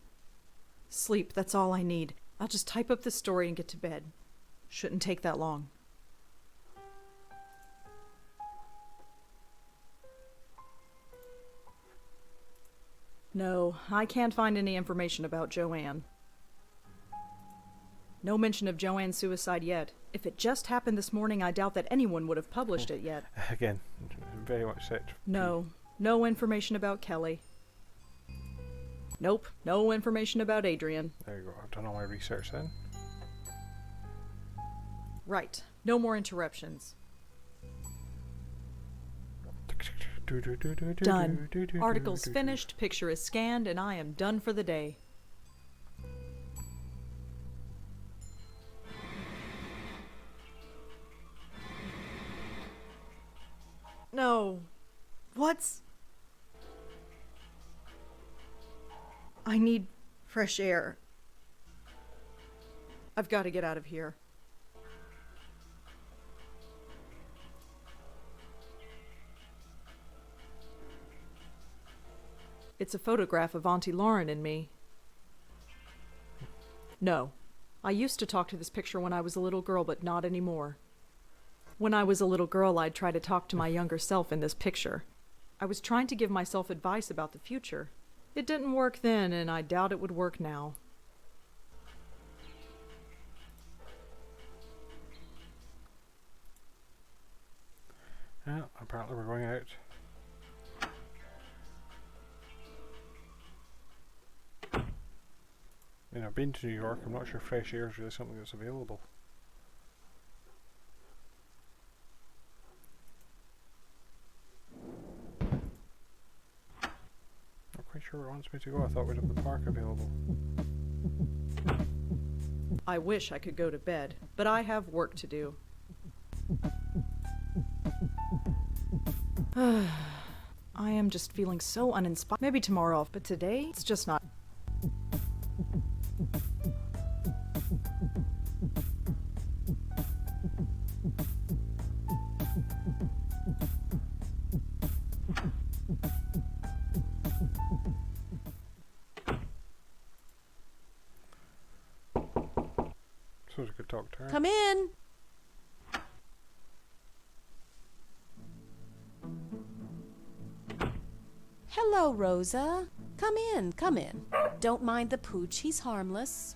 Sleep, that's all I need. I'll just type up the story and get to bed. Shouldn't take that long. No, I can't find any information about Joanne. No mention of Joanne's suicide yet. If it just happened this morning, I doubt that anyone would have published it yet. Again, very much set. No information about Kelly. Nope, no information about Adrian. There you go. I've done all my research then. Right, no more interruptions. Done. Article's finished, picture is scanned, and I am done for the day. No. What's... I need fresh air. I've got to get out of here. It's a photograph of Auntie Lauren and me. No. I used to talk to this picture when I was a little girl, but not anymore. When I was a little girl, I'd try to talk to my younger self in this picture. I was trying to give myself advice about the future. It didn't work then, and I doubt it would work now. Yeah, apparently we're going out. I mean, I've been to New York. I'm not sure fresh air is really something that's available. Not quite sure where it wants me to go. I thought we'd have the park available. I wish I could go to bed, but I have work to do. I am just feeling so uninspired. Maybe tomorrow, but today, it's just not. So it's a good talk to her. Come in. Hello, Rosa. Come in, come in. Don't mind the pooch, he's harmless.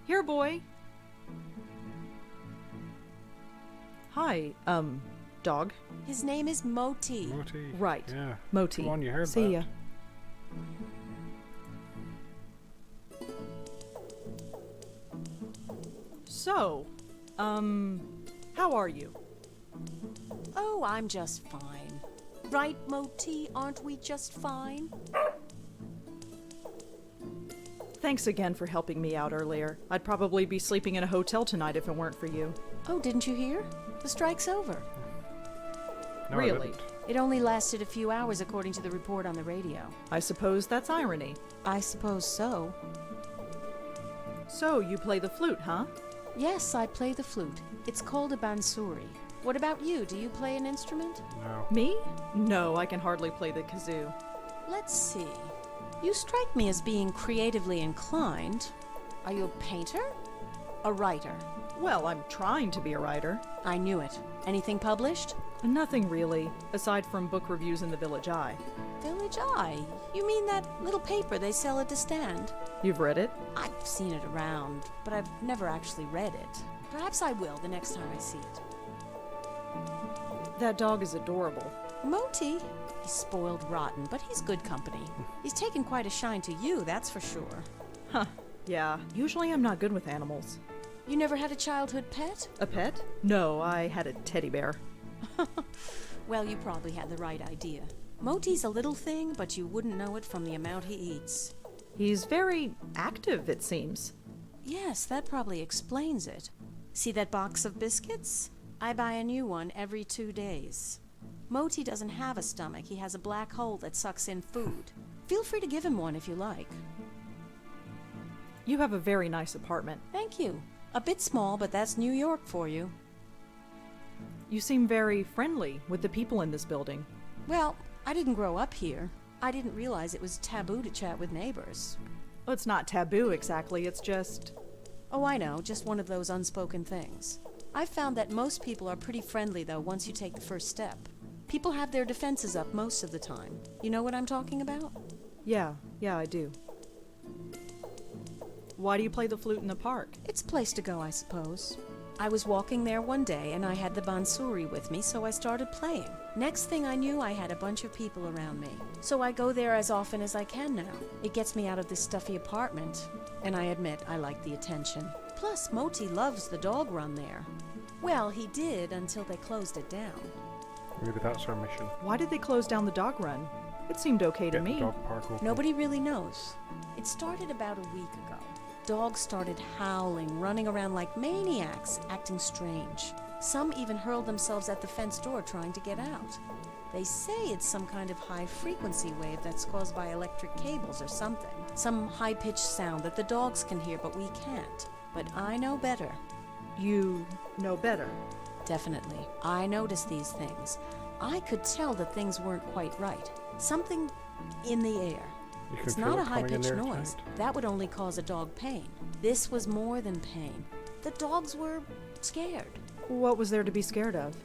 Here, boy. Hi, dog. His name is Moti. Moti. Right. Yeah. Moti. Come on, you heard See that. ya. So, how are you? Oh, I'm just fine. Right, Moti? Aren't we just fine? Thanks again for helping me out earlier. I'd probably be sleeping in a hotel tonight if it weren't for you. Oh, didn't you hear? The strike's over. No, I Really? didn't. It only lasted a few hours according to the report on the radio. I suppose that's irony. I suppose so. So, you play the flute, huh? Yes, I play the flute. It's called a bansuri. What about you? Do you play an instrument? No. Me? No, I can hardly play the kazoo. Let's see. You strike me as being creatively inclined. Are you a painter? A writer? Well, I'm trying to be a writer. I knew it. Anything published? Nothing really, aside from book reviews in the Village Eye. Village Eye? You mean that little paper they sell at the stand? You've read it? I've seen it around, but I've never actually read it. Perhaps I will the next time I see it. That dog is adorable. Moti? He's spoiled rotten, but he's good company. He's taken quite a shine to you, that's for sure. Huh, yeah. Usually I'm not good with animals. You never had a childhood pet? A pet? No, I had a teddy bear. Well, you probably had the right idea. Moti's a little thing, but you wouldn't know it from the amount he eats. He's very active, it seems. Yes, that probably explains it. See that box of biscuits? I buy a new one every 2 days. Moti doesn't have a stomach. He has a black hole that sucks in food. Feel free to give him one if you like. You have a very nice apartment. Thank you. A bit small, but that's New York for you. You seem very friendly with the people in this building. Well, I didn't grow up here. I didn't realize it was taboo to chat with neighbors. Well, it's not taboo exactly, it's just... Oh, I know, just one of those unspoken things. I've found that most people are pretty friendly, though, once you take the first step. People have their defenses up most of the time. You know what I'm talking about? Yeah, I do. Why do you play the flute in the park? It's a place to go, I suppose. I was walking there one day and I had the bansuri with me, so I started playing. Next thing I knew, I had a bunch of people around me. So I go there as often as I can now. It gets me out of this stuffy apartment, and I admit I like the attention. Plus, Moti loves the dog run there. Well, he did until they closed it down. Maybe that's our mission. Why did they close down the dog run? It seemed okay to Get the me. dog park open. Nobody really knows. It started about a week ago. Dogs started howling, running around like maniacs, acting strange. Some even hurled themselves at the fence door trying to get out. They say it's some kind of high-frequency wave that's caused by electric cables or something. Some high-pitched sound that the dogs can hear, but we can't. But I know better. You know better. Definitely. I noticed these things. I could tell that things weren't quite right. Something in the air. It's not a high-pitched noise. That would only cause a dog pain. This was more than pain. The dogs were scared. What was there to be scared of?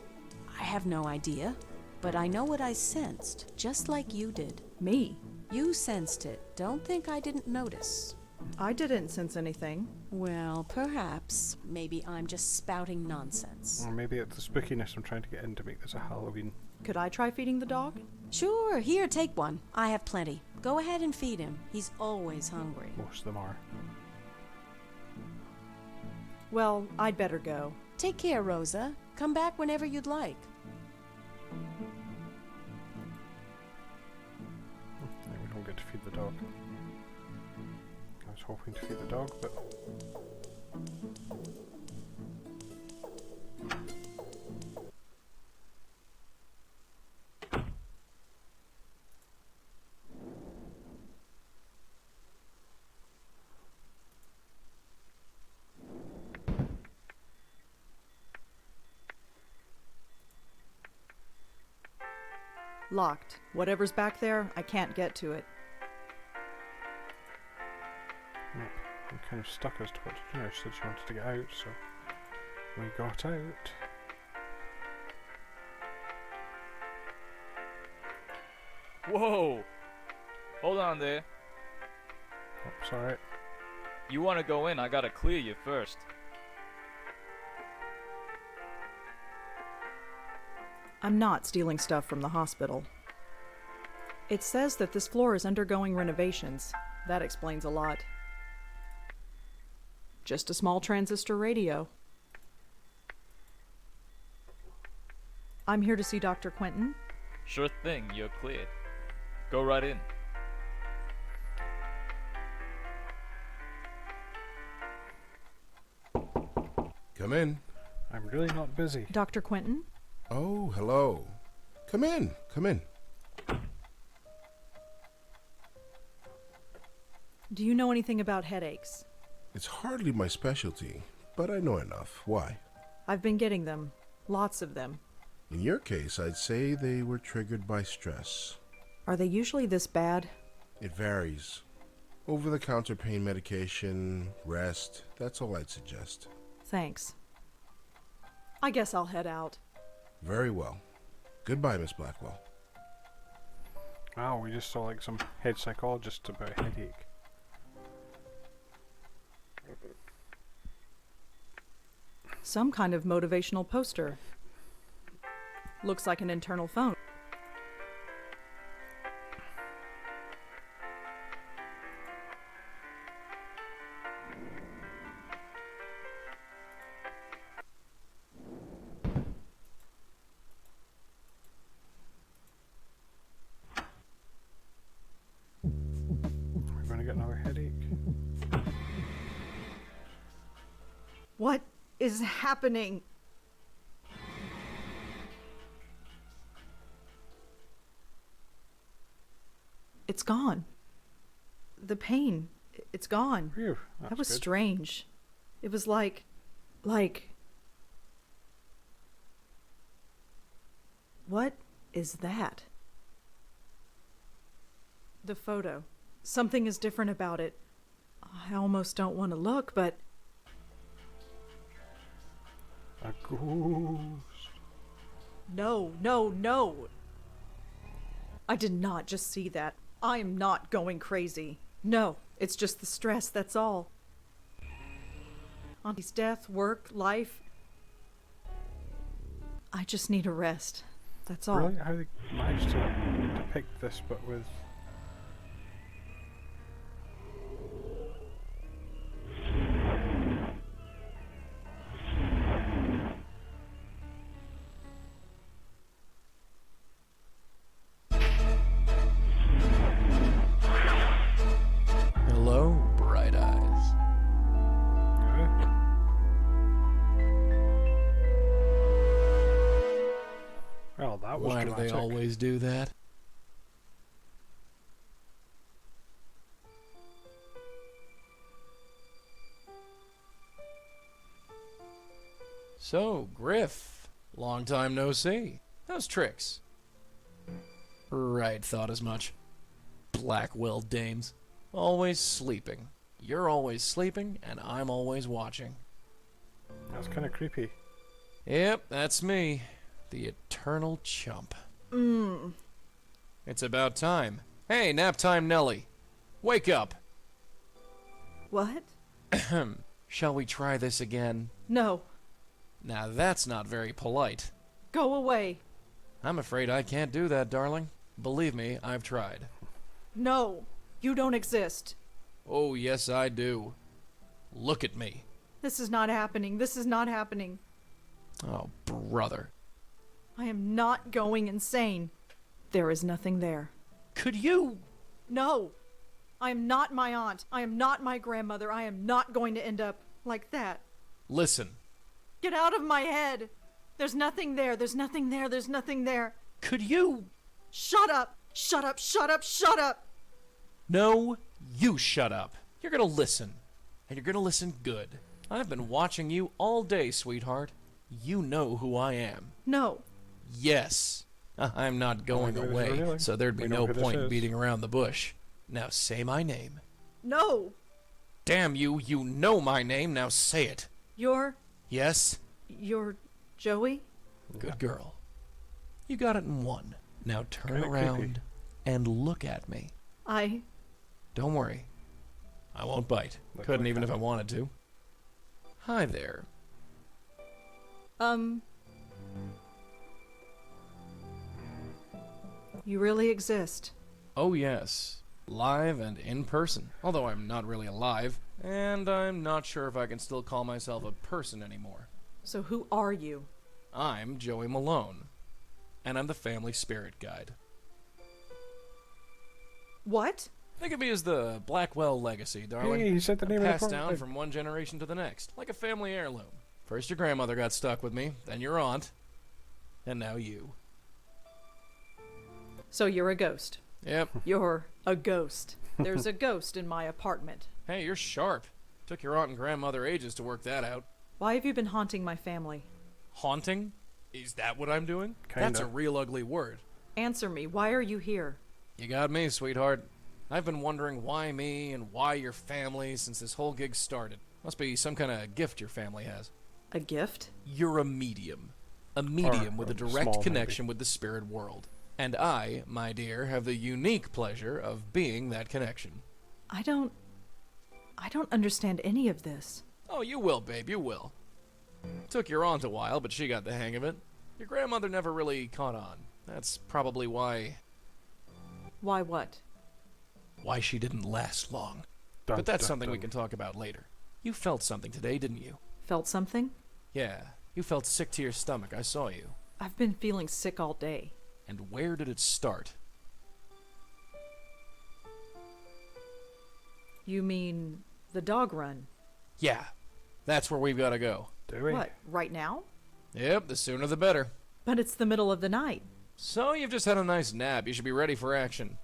I have no idea, but I know what I sensed, just like you did. Me? You sensed it. Don't think I didn't notice. I didn't sense anything. Well, perhaps. Maybe I'm just spouting nonsense. Or maybe it's the spookiness I'm trying to get in to make this a Halloween. Could I try feeding the dog? Sure, here, take one. I have plenty. Go ahead and feed him. He's always hungry. Most of them are. Well, I'd better go. Take care, Rosa. Come back whenever you'd like. No, we don't get to feed the dog. I was hoping to feed the dog, but... Locked. Whatever's back there, I can't get to it. Yep, I'm kind of stuck as to what to do now. She said she wanted to get out, so we got out. Whoa! Hold on there. Oh, sorry. You want to go in, I gotta clear you first. I'm not stealing stuff from the hospital. It says that this floor is undergoing renovations. That explains a lot. Just a small transistor radio. I'm here to see Dr. Quentin. Sure thing, you're cleared. Go right in. Come in. I'm really not busy. Dr. Quentin? Oh, hello. Come in, come in. Do you know anything about headaches? It's hardly my specialty, but I know enough. Why? I've been getting them. Lots of them. In your case, I'd say they were triggered by stress. Are they usually this bad? It varies. Over-the-counter pain medication, rest, that's all I'd suggest. Thanks. I guess I'll head out. Very well. Goodbye, Miss Blackwell. Wow, we just saw like some head psychologist about a headache. Some kind of motivational poster. Looks like an internal phone. We're going to get another headache. What is happening? It's gone. The pain, it's gone. Phew, That was good. strange. It was like... What is that? The photo. Something is different about it. I almost don't want to look, but... A ghost. No, no, no! I did not just see that. I am not going crazy. No, it's just the stress, that's all. Auntie's death, work, life. I just need a rest. That's all. Brilliant how they managed to depict this, but with... Hello, bright eyes. Well, that was Why do they dramatic. always do that? So, Griff, long time no see. How's tricks? Right, thought as much. Blackwell dames. Always sleeping. You're always sleeping, and I'm always watching. That's kind of creepy. Yep, that's me. The eternal chump. It's about time. Hey, nap time Nelly. Wake up. What? Shall we try this again? No. Now that's not very polite. Go away. I'm afraid I can't do that, darling. Believe me, I've tried. No. You don't exist. Oh, yes, I do. Look at me. This is not happening. This is not happening. Oh, brother. I am not going insane. There is nothing there. Could you? No. I am not my aunt. I am not my grandmother. I am not going to end up like that. Listen. Get out of my head. There's nothing there. There's nothing there. There's nothing there. Could you? Shut up. Shut up. Shut up. Shut up. No, you shut up. You're gonna listen. And you're gonna listen good. I've been watching you all day, sweetheart. You know who I am. No. Yes. I'm not going away, so there'd be no point beating around the bush. Now say my name. No. Damn you, you know my name, now say it. You're Yes? Joey? Good girl. You got it in one. Now turn Kinda around creepy. and look at me. Don't worry. I won't bite. Couldn't even if I wanted to. Hi there. You really exist. Oh yes. Live and in person. Although I'm not really alive. And I'm not sure if I can still call myself a person anymore. So who are you? I'm Joey Malone. And I'm the family spirit guide. What? Think of me as the Blackwell Legacy, darling. Hey, he said the name of the Passed part- down from one generation to the next, like a family heirloom. First your grandmother got stuck with me, then your aunt, and now you. So you're a ghost. Yep. You're a ghost. There's a ghost in my apartment. Hey, you're sharp. Took your aunt and grandmother ages to work that out. Why have you been haunting my family? Haunting? Is that what I'm doing? Kinda. That's a real ugly word. Answer me. Why are you here? You got me, sweetheart. I've been wondering why me and why your family since this whole gig started. Must be some kind of gift your family has. A gift? You're a medium. A medium with a direct small, connection with the spirit world. And I, my dear, have the unique pleasure of being that connection. I don't understand any of this. Oh, you will, babe, you will. Took your aunt a while, but she got the hang of it. Your grandmother never really caught on. That's probably why Why what? she didn't last long. Dun, But that's dun, something we dun. can talk about later. You felt something today, didn't you? Felt something? Yeah, you felt sick to your stomach, I saw you. I've been feeling sick all day. And where did it start? You mean the dog run? Yeah, that's where we've got to go. Do we? What, right now? Yep, the sooner the better. But it's the middle of the night. So you've just had a nice nap. You should be ready for action.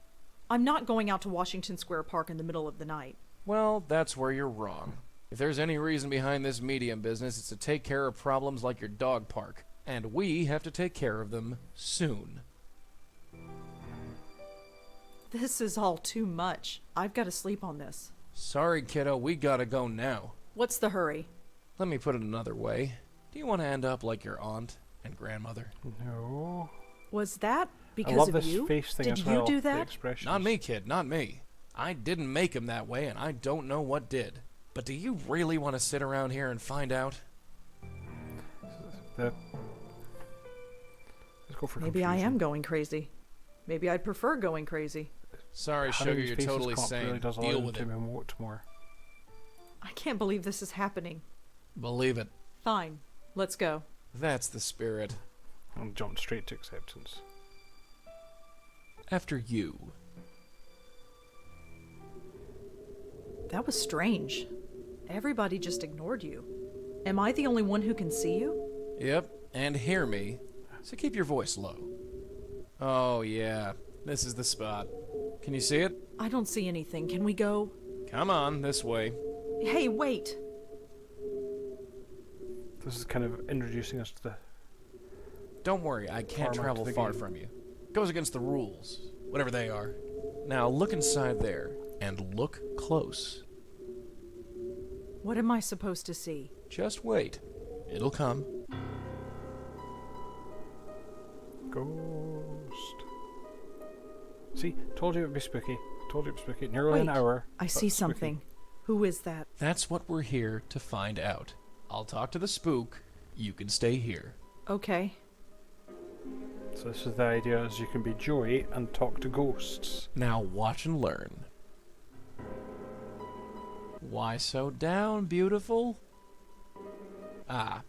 I'm not going out to Washington Square Park in the middle of the night. Well, that's where you're wrong. If there's any reason behind this medium business, it's to take care of problems like your dog park. And we have to take care of them soon. This is all too much. I've got to sleep on this. Sorry, kiddo, we gotta go now. What's the hurry? Let me put it another way. Do you want to end up like your aunt and grandmother? No. Was that because I love of this you? face thing Did as you well. do The that? expressions. Not me, kid, not me. I didn't make him that way, and I don't know what did. But do you really want to sit around here and find out? Let's go for Maybe I confusion. am going crazy. Maybe I'd prefer going crazy. Sorry, Having Sugar, these you're faces totally comp sane. really does allow Deal them with to it. emote more. I can't believe this is happening. Believe it. Fine. Let's go. That's the spirit. And jump straight to acceptance. After you. That was strange. Everybody just ignored you. Am I the only one who can see you? Yep, and hear me. So keep your voice low. Oh, yeah. This is the spot. Can you see it? I don't see anything. Can we go? Come on, this way. Hey, wait. This is kind of introducing us to the... Don't worry, I can't Farmer travel to the far game. from you. Goes against the rules, whatever they are. Now look inside there, and look close. What am I supposed to see? Just wait. It'll come. Ghost. See, told you it would be spooky. Told you it would be spooky. Nearly an Wait, hour. I but see spooky. something. Who is that? That's what we're here to find out. I'll talk to the spook. You can stay here. Okay. So this is the idea, is you can be Joey and talk to ghosts. Now watch and learn. Why so down, beautiful? Ah.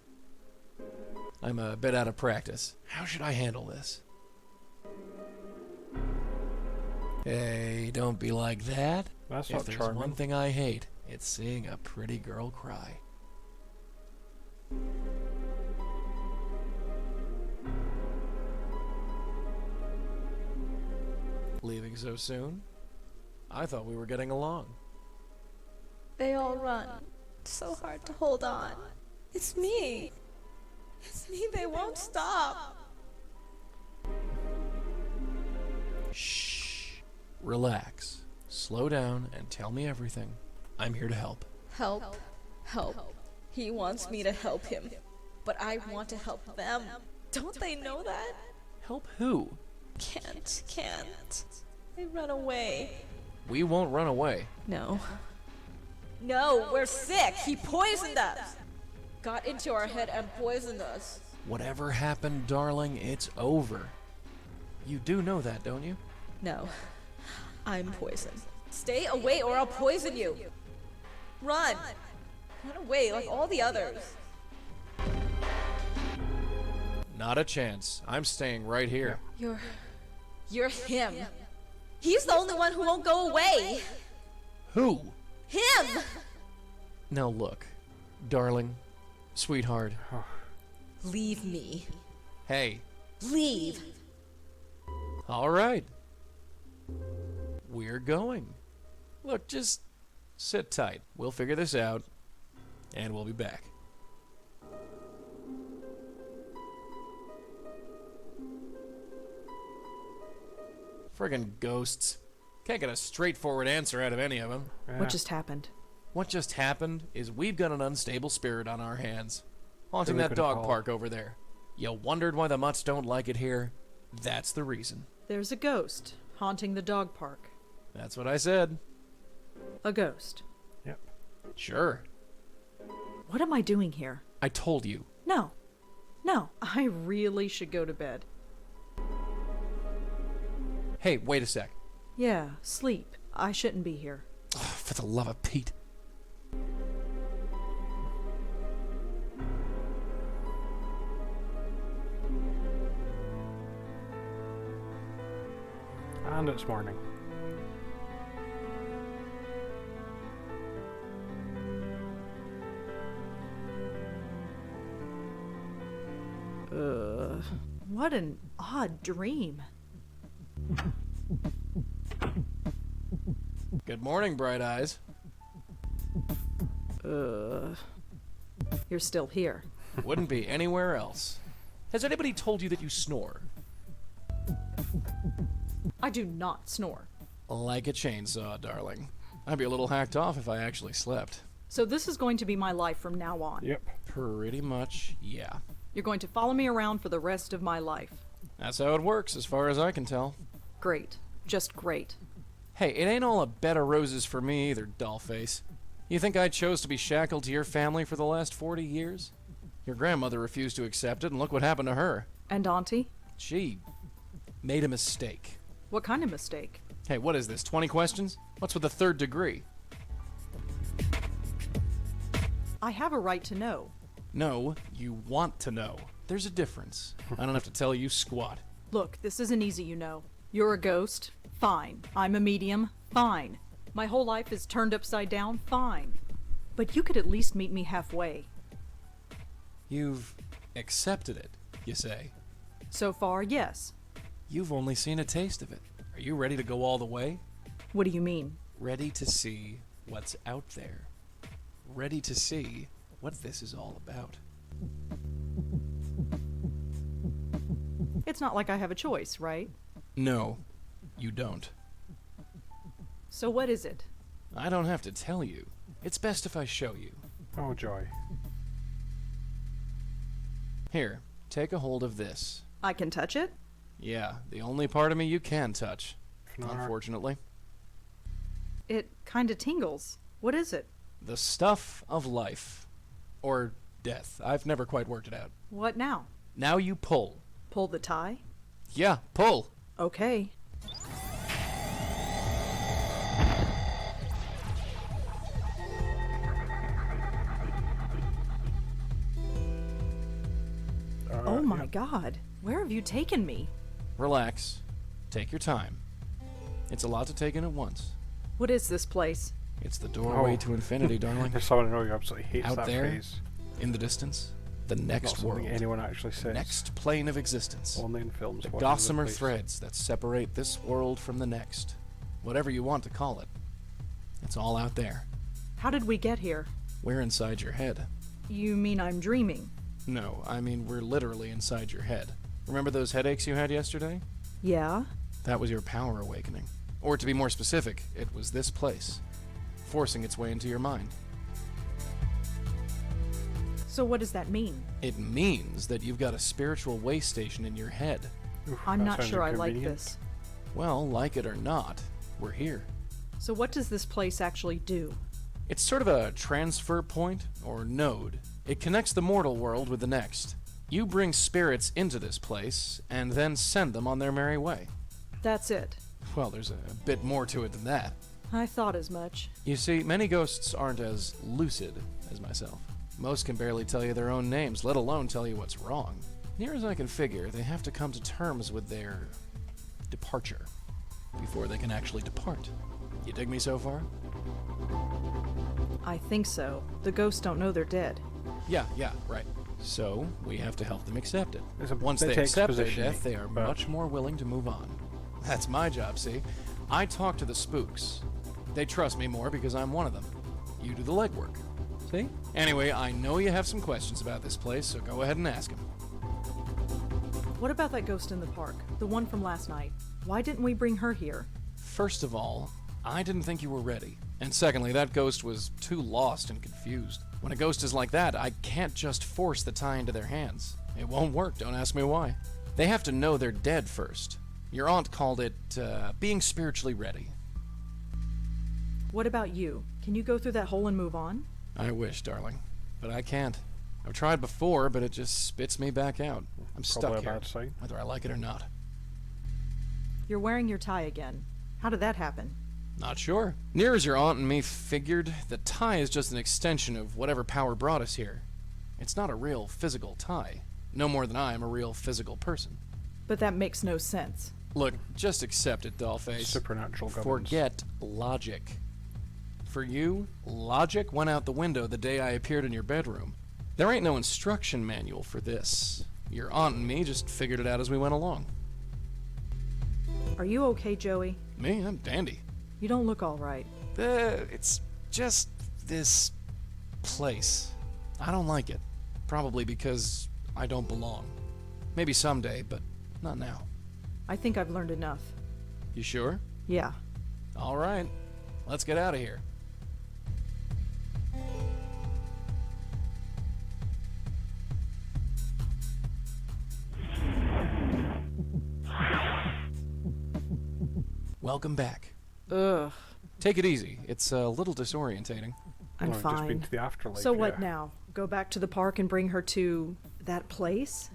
I'm a bit out of practice. How should I handle this? Hey, don't be like that. That's If not there's charming. one thing I hate, it's seeing a pretty girl cry. Leaving so soon? I thought we were getting along. They all run. It's so hard to hold on. It's me. It's me. They won't stop. Shh. Relax. Slow down and tell me everything. I'm here to help. Help. Help. He wants me to help him. But I want to help them. Don't they know that? Help who? Can't. They run away. We won't run away. No. No, we're sick. He poisoned us. Got into our head and poisoned us. Whatever happened, darling, it's over. You do know that, don't you? No. I'm poisoned. Stay away or I'll poison you. Run. Run away like all the others. Not a chance. I'm staying right here. You're him. He's the only one who won't go away. Who? Him! Now look, darling, sweetheart. Leave me. Hey, Leave. all right. We're going. Look, just sit tight. We'll figure this out, and we'll be back. Friggin' ghosts. Can't get a straightforward answer out of any of them. What just happened? What just happened is we've got an unstable spirit on our hands, haunting Really that good dog call. park over there. You wondered why the mutts don't like it here? That's the reason. There's a ghost haunting the dog park. That's what I said. A ghost. Yep. Sure. What am I doing here? I told you. No. No, I really should go to bed. Hey, wait a sec. Yeah, sleep. I shouldn't be here. Oh, for the love of Pete. And it's morning. What an odd dream. Good morning, Bright Eyes. You're still here. Wouldn't be anywhere else. Has anybody told you that you snore? I do not snore. Like a chainsaw, darling. I'd be a little hacked off if I actually slept. So this is going to be my life from now on. Yep. Pretty much, yeah. You're going to follow me around for the rest of my life. That's how it works, as far as I can tell. Great. Just great. Hey, it ain't all a bed of roses for me either, dollface. You think I chose to be shackled to your family for the last 40 years? Your grandmother refused to accept it, and look what happened to her. And Auntie? She made a mistake. What kind of mistake? Hey, what is this, 20 questions? What's with the third degree? I have a right to know. No, you want to know. There's a difference. I don't have to tell you squat. Look, this isn't easy, you know. You're a ghost? Fine. I'm a medium? Fine. My whole life is turned upside down? Fine. But you could at least meet me halfway. You've accepted it, you say? So far, yes. You've only seen a taste of it. Are you ready to go all the way? What do you mean? Ready to see what's out there. Ready to see what this is all about. It's not like I have a choice, right? No, you don't. So what is it? I don't have to tell you. It's best if I show you. Oh, joy. Here, take a hold of this. I can touch it? Yeah, the only part of me you can touch. Fnar. Unfortunately. It kinda tingles. What is it? The stuff of life. Or death. I've never quite worked it out. What now? Now you pull. Pull the tie? Yeah, pull. Okay. Oh my God. Where have you taken me? Relax. Take your time. It's a lot to take in at once. What is this place? It's the doorway to infinity, darling. There's someone I know who absolutely hates Out that there, phrase. in the distance, the Not next something world. anyone actually says. Next plane of existence. Only in films. The What is gossamer this place? threads that separate this world from the next. Whatever you want to call it. It's all out there. How did we get here? We're inside your head. You mean I'm dreaming? No, I mean we're literally inside your head. Remember those headaches you had yesterday? Yeah? That was your power awakening. Or to be more specific, it was this place, forcing its way into your mind. So what does that mean? It means that you've got a spiritual way station in your head. Oof, I'm that not sounds sure I like inconvenient. this. Well, like it or not, we're here. So what does this place actually do? It's sort of a transfer point, or node. It connects the mortal world with the next. You bring spirits into this place, and then send them on their merry way. That's it. Well, there's a bit more to it than that. I thought as much. You see, many ghosts aren't as lucid as myself. Most can barely tell you their own names, let alone tell you what's wrong. Near as I can figure, they have to come to terms with their departure before they can actually depart. You dig me so far? I think so. The ghosts don't know they're dead. Yeah, right. So, we have to help them accept it. There's a Once bit they accept their expositioning, death, they are but- much more willing to move on. That's my job, see? I talk to the spooks. They trust me more because I'm one of them. You do the legwork. See? Anyway, I know you have some questions about this place, so go ahead and ask them. What about that ghost in the park? The one from last night. Why didn't we bring her here? First of all, I didn't think you were ready. And secondly, that ghost was too lost and confused. When a ghost is like that, I can't just force the tie into their hands. It won't work, don't ask me why. They have to know they're dead first. Your aunt called it, being spiritually ready. What about you? Can you go through that hole and move on? I wish, darling. But I can't. I've tried before, but it just spits me back out. I'm Probably stuck a here, bad sign. whether I like it or not. You're wearing your tie again. How did that happen? Not sure. Near as your aunt and me figured, the tie is just an extension of whatever power brought us here. It's not a real physical tie. No more than I am a real physical person. But that makes no sense. Look, just accept it, dollface. Supernatural governance. Forget logic. For you, logic went out the window the day I appeared in your bedroom. There ain't no instruction manual for this. Your aunt and me just figured it out as we went along. Are you okay, Joey? Me? I'm dandy. You don't look all right. It's just this place. I don't like it. Probably because I don't belong. Maybe someday, but not now. I think I've learned enough. You sure? Yeah. All right. Let's get out of here. Welcome back. Ugh. Take it easy. It's a little disorientating. I'm Well, I've just been fine. to the afterlife. So what yeah. now? Go back to the park and bring her to that place?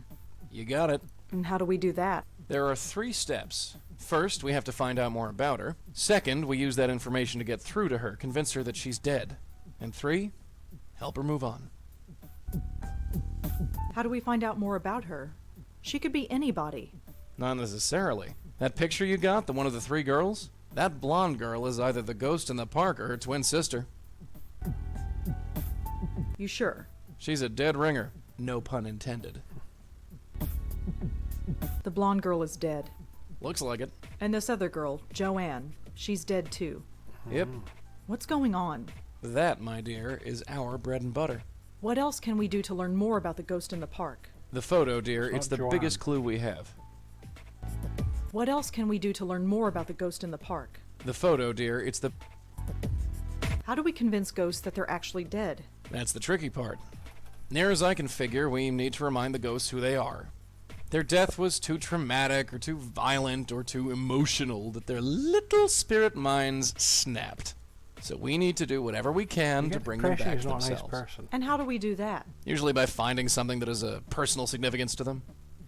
You got it. And how do we do that? There are 3 steps. First, we have to find out more about her. Second, we use that information to get through to her, convince her that she's dead. And 3, help her move on. How do we find out more about her? She could be anybody. Not necessarily. That picture you got, the one of the 3 girls? That blonde girl is either the ghost in the park or her twin sister. You sure? She's a dead ringer. No pun intended. The blonde girl is dead. Looks like it. And this other girl, Joanne, she's dead too. Yep. What's going on? That, my dear, is our bread and butter. What else can we do to learn more about the ghost in the park? The photo, dear, It's it's the not biggest Joanne. clue we have. What else can we do to learn more about the ghost in the park? The photo, dear, it's the... How do we convince ghosts that they're actually dead? That's the tricky part. Near as I can figure, we need to remind the ghosts who they are. Their death was too traumatic, or too violent, or too emotional that their little spirit minds snapped. So we need to do whatever we can You to get bring the them impression back he's to not a nice themselves. person. And how do we do that? Usually by finding something that has a personal significance to them.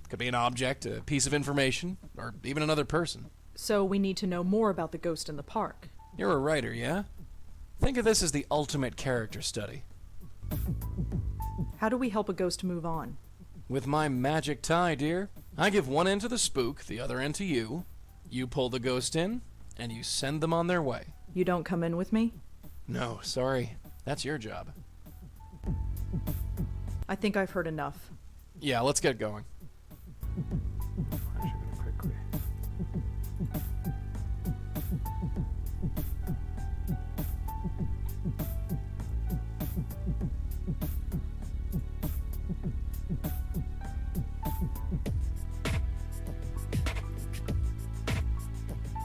Could be an object, a piece of information, or even another person. So we need to know more about the ghost in the park. You're a writer, yeah? Think of this as the ultimate character study. How do we help a ghost move on? With my magic tie, dear, I give one end to the spook, the other end to you. You pull the ghost in, and you send them on their way. You don't come in with me? No, sorry. That's your job. I think I've heard enough. Yeah, let's get going. Actually, really quickly.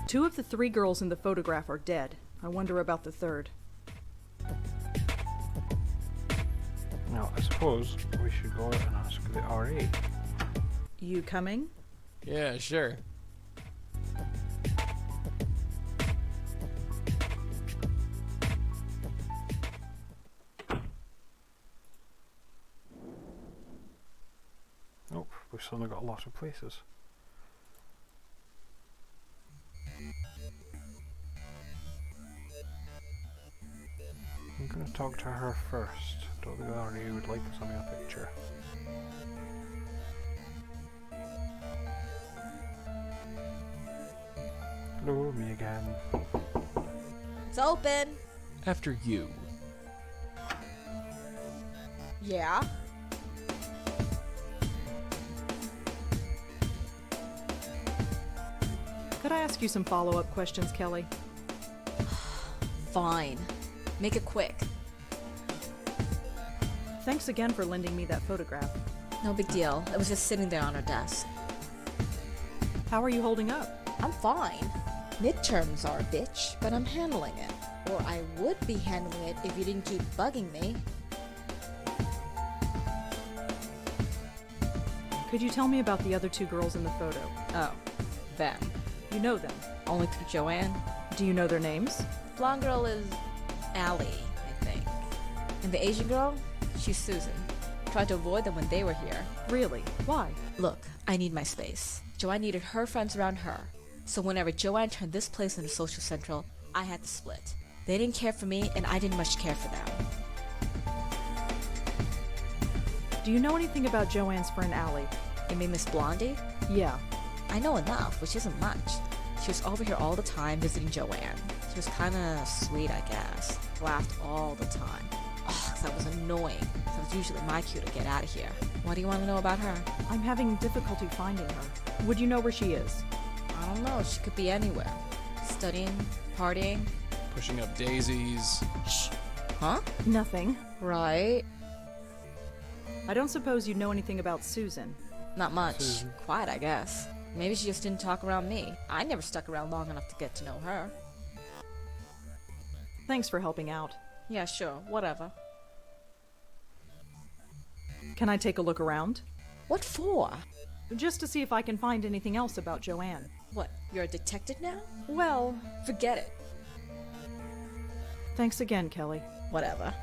Two of the 3 girls in the photograph are dead. I wonder about the third. Now, I suppose we should go out and ask the RA. You coming? Yeah, sure. Nope, we've suddenly got a lot of places. I'm going to talk to her first. Don't think the RA would like this on a picture. Hello, me again. It's open. After you. Yeah. Could I ask you some follow-up questions, Kelly? Fine. Make it quick. Thanks again for lending me that photograph. No big deal. It was just sitting there on her desk. How are you holding up? I'm fine. Midterms are a bitch, but I'm handling it. Or I would be handling it if you didn't keep bugging me. Could you tell me about the other 2 girls in the photo? Oh, them. You know them. Only through Joanne. Do you know their names? Blonde girl is Allie, I think. And the Asian girl, she's Susan. Tried to avoid them when they were here. Really? Why? Look, I need my space. Joanne needed her friends around her. So whenever Joanne turned this place into social central, I had to split. They didn't care for me, and I didn't much care for them. Do you know anything about Joanne's friend Allie? You mean Miss Blondie? Yeah. I know enough, which isn't much. She was over here all the time visiting Joanne. She was kinda sweet, I guess. Laughed all the time. Ugh, that was annoying. That was usually my cue to get out of here. What do you want to know about her? I'm having difficulty finding her. Would you know where she is? I don't know. She could be anywhere. Studying? Partying? Pushing up daisies. Shh. Huh? Nothing. Right. I don't suppose you know anything about Susan. Not much. Quiet, I guess. Maybe she just didn't talk around me. I never stuck around long enough to get to know her. Thanks for helping out. Yeah, sure. Whatever. Can I take a look around? What for? Just to see if I can find anything else about Joanne. What? You're a detective now? Well, Forget it. thanks again, Kelly. Whatever.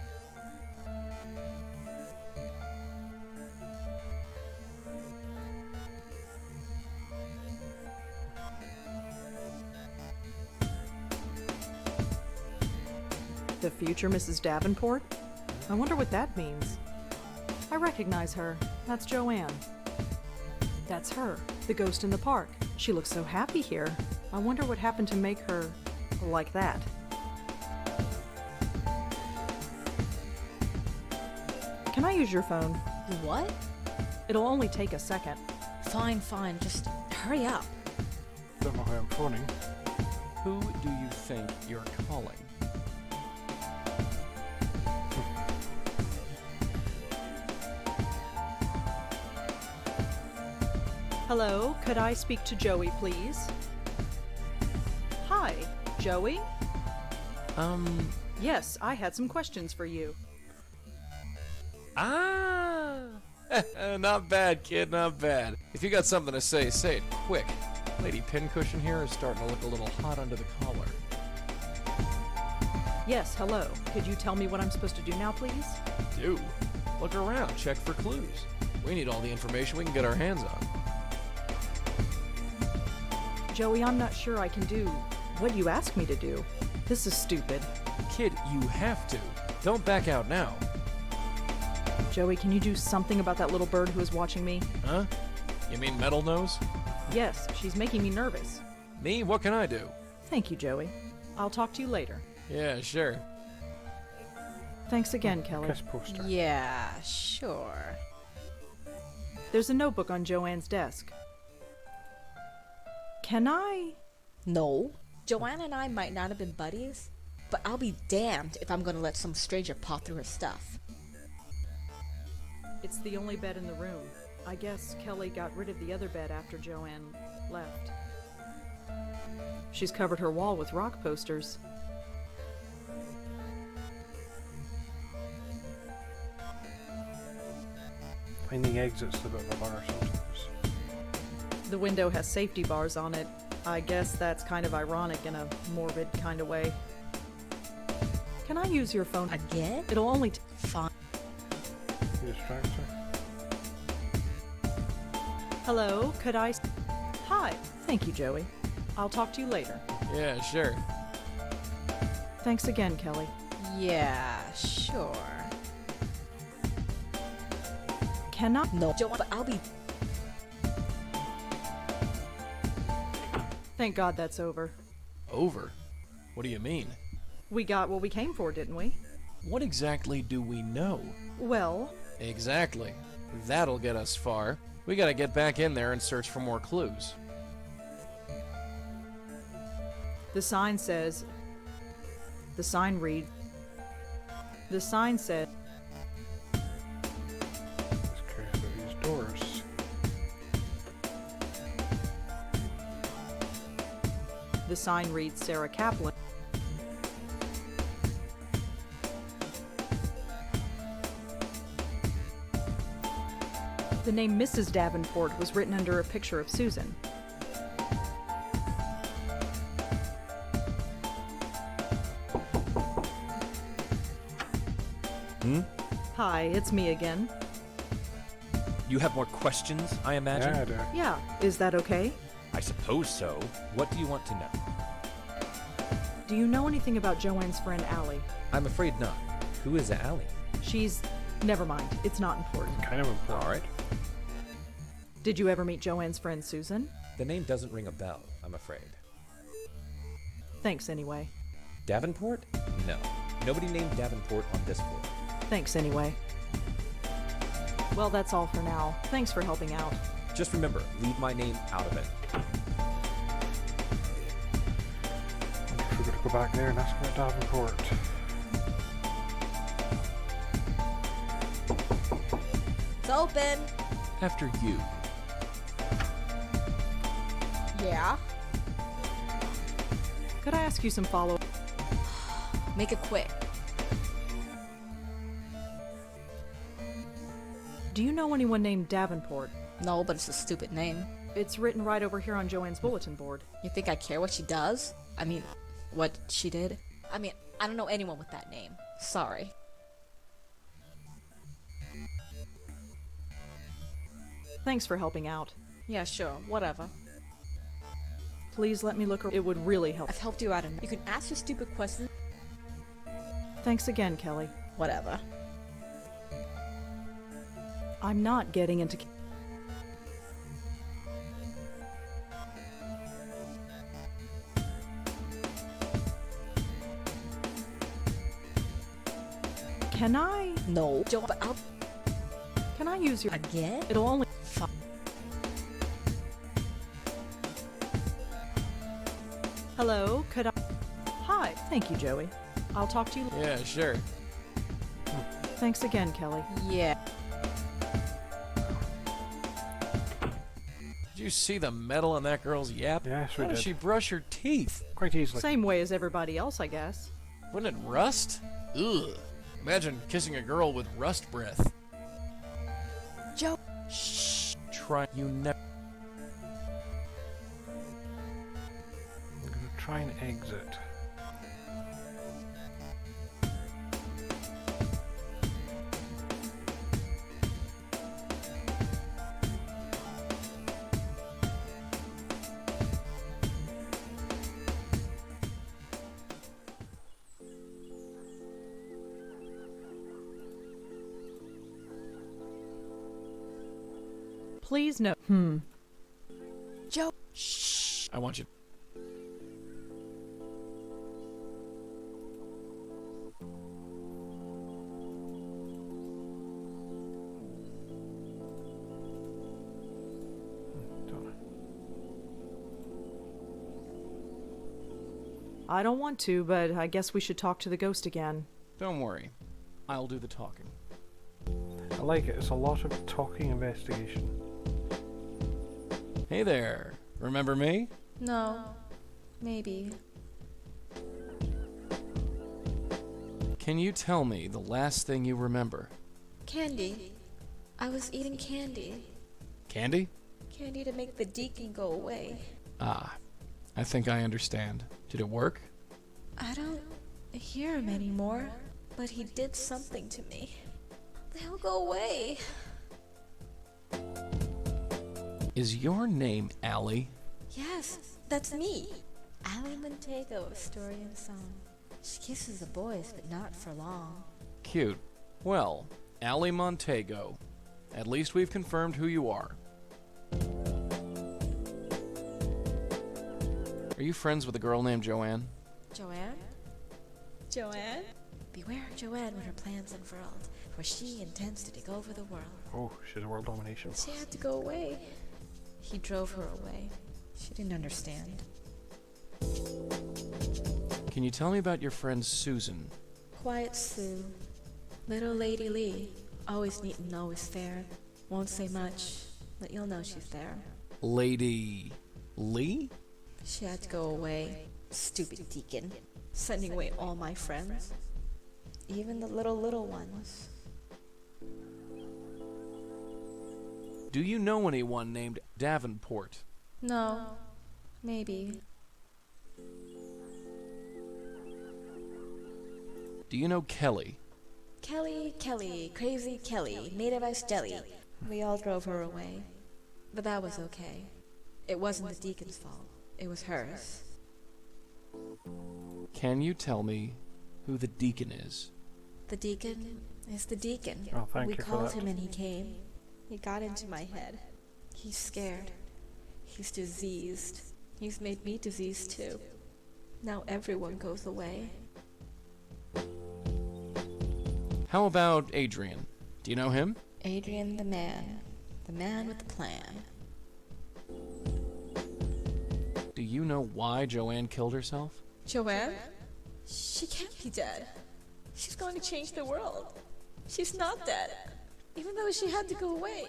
The future Mrs. Davenport? I wonder what that means. I recognize her. That's Joanne. That's her, the ghost in the park. She looks so happy here. I wonder what happened to make her like that. Can I use your phone? What? It'll only take a second. Fine, fine. Just hurry up. Don't know why I'm phoning. Who do you think you're calling? Hello, could I speak to Joey, please? Hi, Joey? Yes, I had some questions for you. Ah! Not bad, kid, not bad. If you got something to say it quick. Lady Pincushion here is starting to look a little hot under the collar. Yes, hello. Could you tell me what I'm supposed to do now, please? Do? Look around, check for clues. We need all the information we can get our hands on. Joey, I'm not sure I can do what you asked me to do. This is stupid. Kid, you have to. Don't back out now. Joey, can you do something about that little bird who is watching me? Huh? You mean Metal Nose? Yes, she's making me nervous. Me? What can I do? Thank you, Joey. I'll talk to you later. Yeah, sure. Thanks again, Kelly. Kiss poster. Yeah, sure. There's a notebook on Joanne's desk. Can I? No. Joanna and I might not have been buddies, but I'll be damned if I'm gonna let some stranger paw through her stuff. It's the only bed in the room. I guess Kelly got rid of the other bed after Joanne left. She's covered her wall with rock posters. Finding exits is a bit of a bummer sometimes. The window has safety bars on it. I guess that's kind of ironic in a morbid kind of way. Can I use your phone? Again? It'll only Fine. You distract her. Hello, could I? Hi. Thank you, Joey. I'll talk to you later. Yeah, sure. Thanks again, Kelly. Yeah, sure. Can I? No, Joanna, but I'll be. Thank God that's over. Over? What do you mean? We got what we came for, didn't we? What exactly do we know? Well, Exactly. That'll get us far. We gotta get back in there and search for more clues. the sign says. The sign reads. The sign said. Let's curious about these doors. The sign reads Sarah Kaplan. The name Mrs. Davenport was written under a picture of Susan. Hi, it's me again. You have more questions, I imagine? Yeah, I do. Yeah, is that okay? I suppose so. What do you want to know? Do you know anything about Joanne's friend Allie? I'm afraid not. Who is Allie? She's... Never mind, it's not important. Kind of important. All right. Did you ever meet Joanne's friend Susan? The name doesn't ring a bell, I'm afraid. Thanks anyway. Davenport? No. Nobody named Davenport on this floor. Thanks anyway. Well, that's all for now. Thanks for helping out. Just remember, leave my name out of it. go back there and ask about Davenport. It's open. After you. Yeah. Could I ask you some follow? Make it quick. Do you know anyone named Davenport? No, but it's a stupid name. It's written right over here on Joanne's bulletin board. You think I care what she does? I mean, what she did? I mean, I don't know anyone with that name. Sorry. Thanks for helping out. Yeah, sure, whatever. Please let me look. It would really help. I've helped you out enough. You can ask your stupid questions. Thanks again, Kelly. Whatever. I'm not getting into... Can I? No. Joe, but I'll... Can I use your... Again? It'll only... Hello, could I... Hi, thank you, Joey. I'll talk to you... Yeah, sure. Thanks again, Kelly. Yeah. Did you see the metal on that girl's yap? Yes, we How does did. she brush her teeth? Quite easily. Same way as everybody else, I guess. Wouldn't it rust? Ugh. Imagine kissing a girl with rust breath. Joe. Shh. Try. You never. I'm going to try and exit. Please no... Joe. Shh. I want you. I don't want to, but I guess we should talk to the ghost again. Don't worry. I'll do the talking. I like it. It's a lot of talking investigation. Hey there. Remember me? No. Maybe. Can you tell me the last thing you remember? Candy. I was eating candy. Candy? Candy to make the deacon go away. Ah, I think I understand. Did it work? I don't hear him anymore, but he did something to me. They'll go away. Is your name Allie? Yes, that's me. Allie Montego of Story and Song. She kisses the boys, but not for long. Cute. Well, Allie Montego. At least we've confirmed who you are. Are you friends with a girl named Joanne? Joanne? Joanne? Beware of Joanne when her plans unfurled, for she intends to take over the world. Oh, she's a world domination. She had to go away. He drove her away. She didn't understand. Can you tell me about your friend Susan? Quiet Sue. Little Lady Lee. Always neat and always fair. Won't say much, but you'll know she's there. Lady Lee? She had to go away. Stupid deacon. Sending away all my friends. Even the little ones. Do you know anyone named Davenport? No. Maybe. Do you know Kelly? Kelly, crazy Kelly, made of ice jelly. We all drove her away. But that was okay. It wasn't the deacon's fault. It was hers. Can you tell me who the deacon is? The deacon is the deacon. Oh, thank we you for called that. him and he came. He got into my head. He's scared. He's diseased. He's made me diseased too. Now everyone goes away. How about Adrian? Do you know him? Adrian the man. The man with the plan. Do you know why Joanne killed herself? Joanne? She can't be dead. She's going to change the world. She's not dead. Even though she had to go away.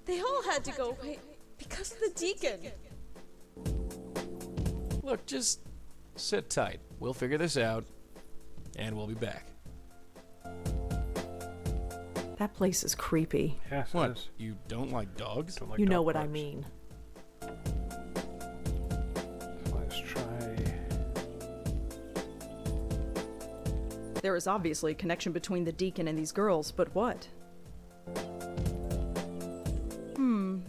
They all had to go away because of the deacon. Look, just sit tight. We'll figure this out, and we'll be back. That place is creepy. Yes, it What? is. You don't like dogs? Don't like You know dog what I parks. mean. Let's try. There is obviously a connection between the deacon and these girls, but what?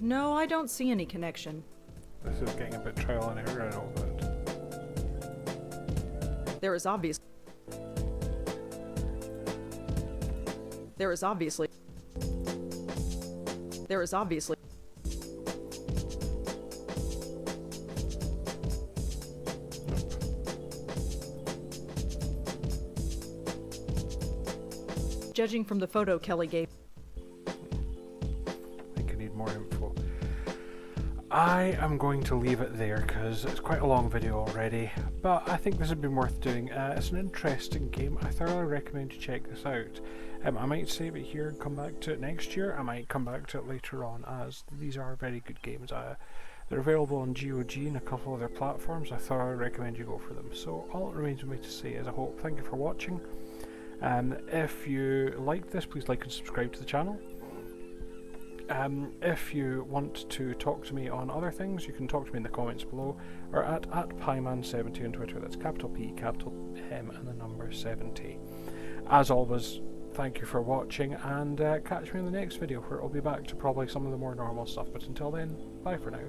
No, I don't see any connection. This is getting a bit trial and error, I know, but There is obviously. There is obviously. Judging from the photo Kelly gave. I think I need more info. I am going to leave it there because it's quite a long video already, but I think this would be worth doing. It's an interesting game. I thoroughly recommend you check this out. I might save it here and come back to it next year. I might come back to it later on, as these are very good games. They're available on GOG and a couple other platforms. I thoroughly recommend you go for them. So all it remains for me to say is I hope thank you for watching. If you liked this, please like and subscribe to the channel. If you want to talk to me on other things, you can talk to me in the comments below, or at Pyman70 on Twitter. That's capital P, capital M, and the number 70. As always, thank you for watching, and catch me in the next video, where I'll be back to probably some of the more normal stuff. But until then, bye for now.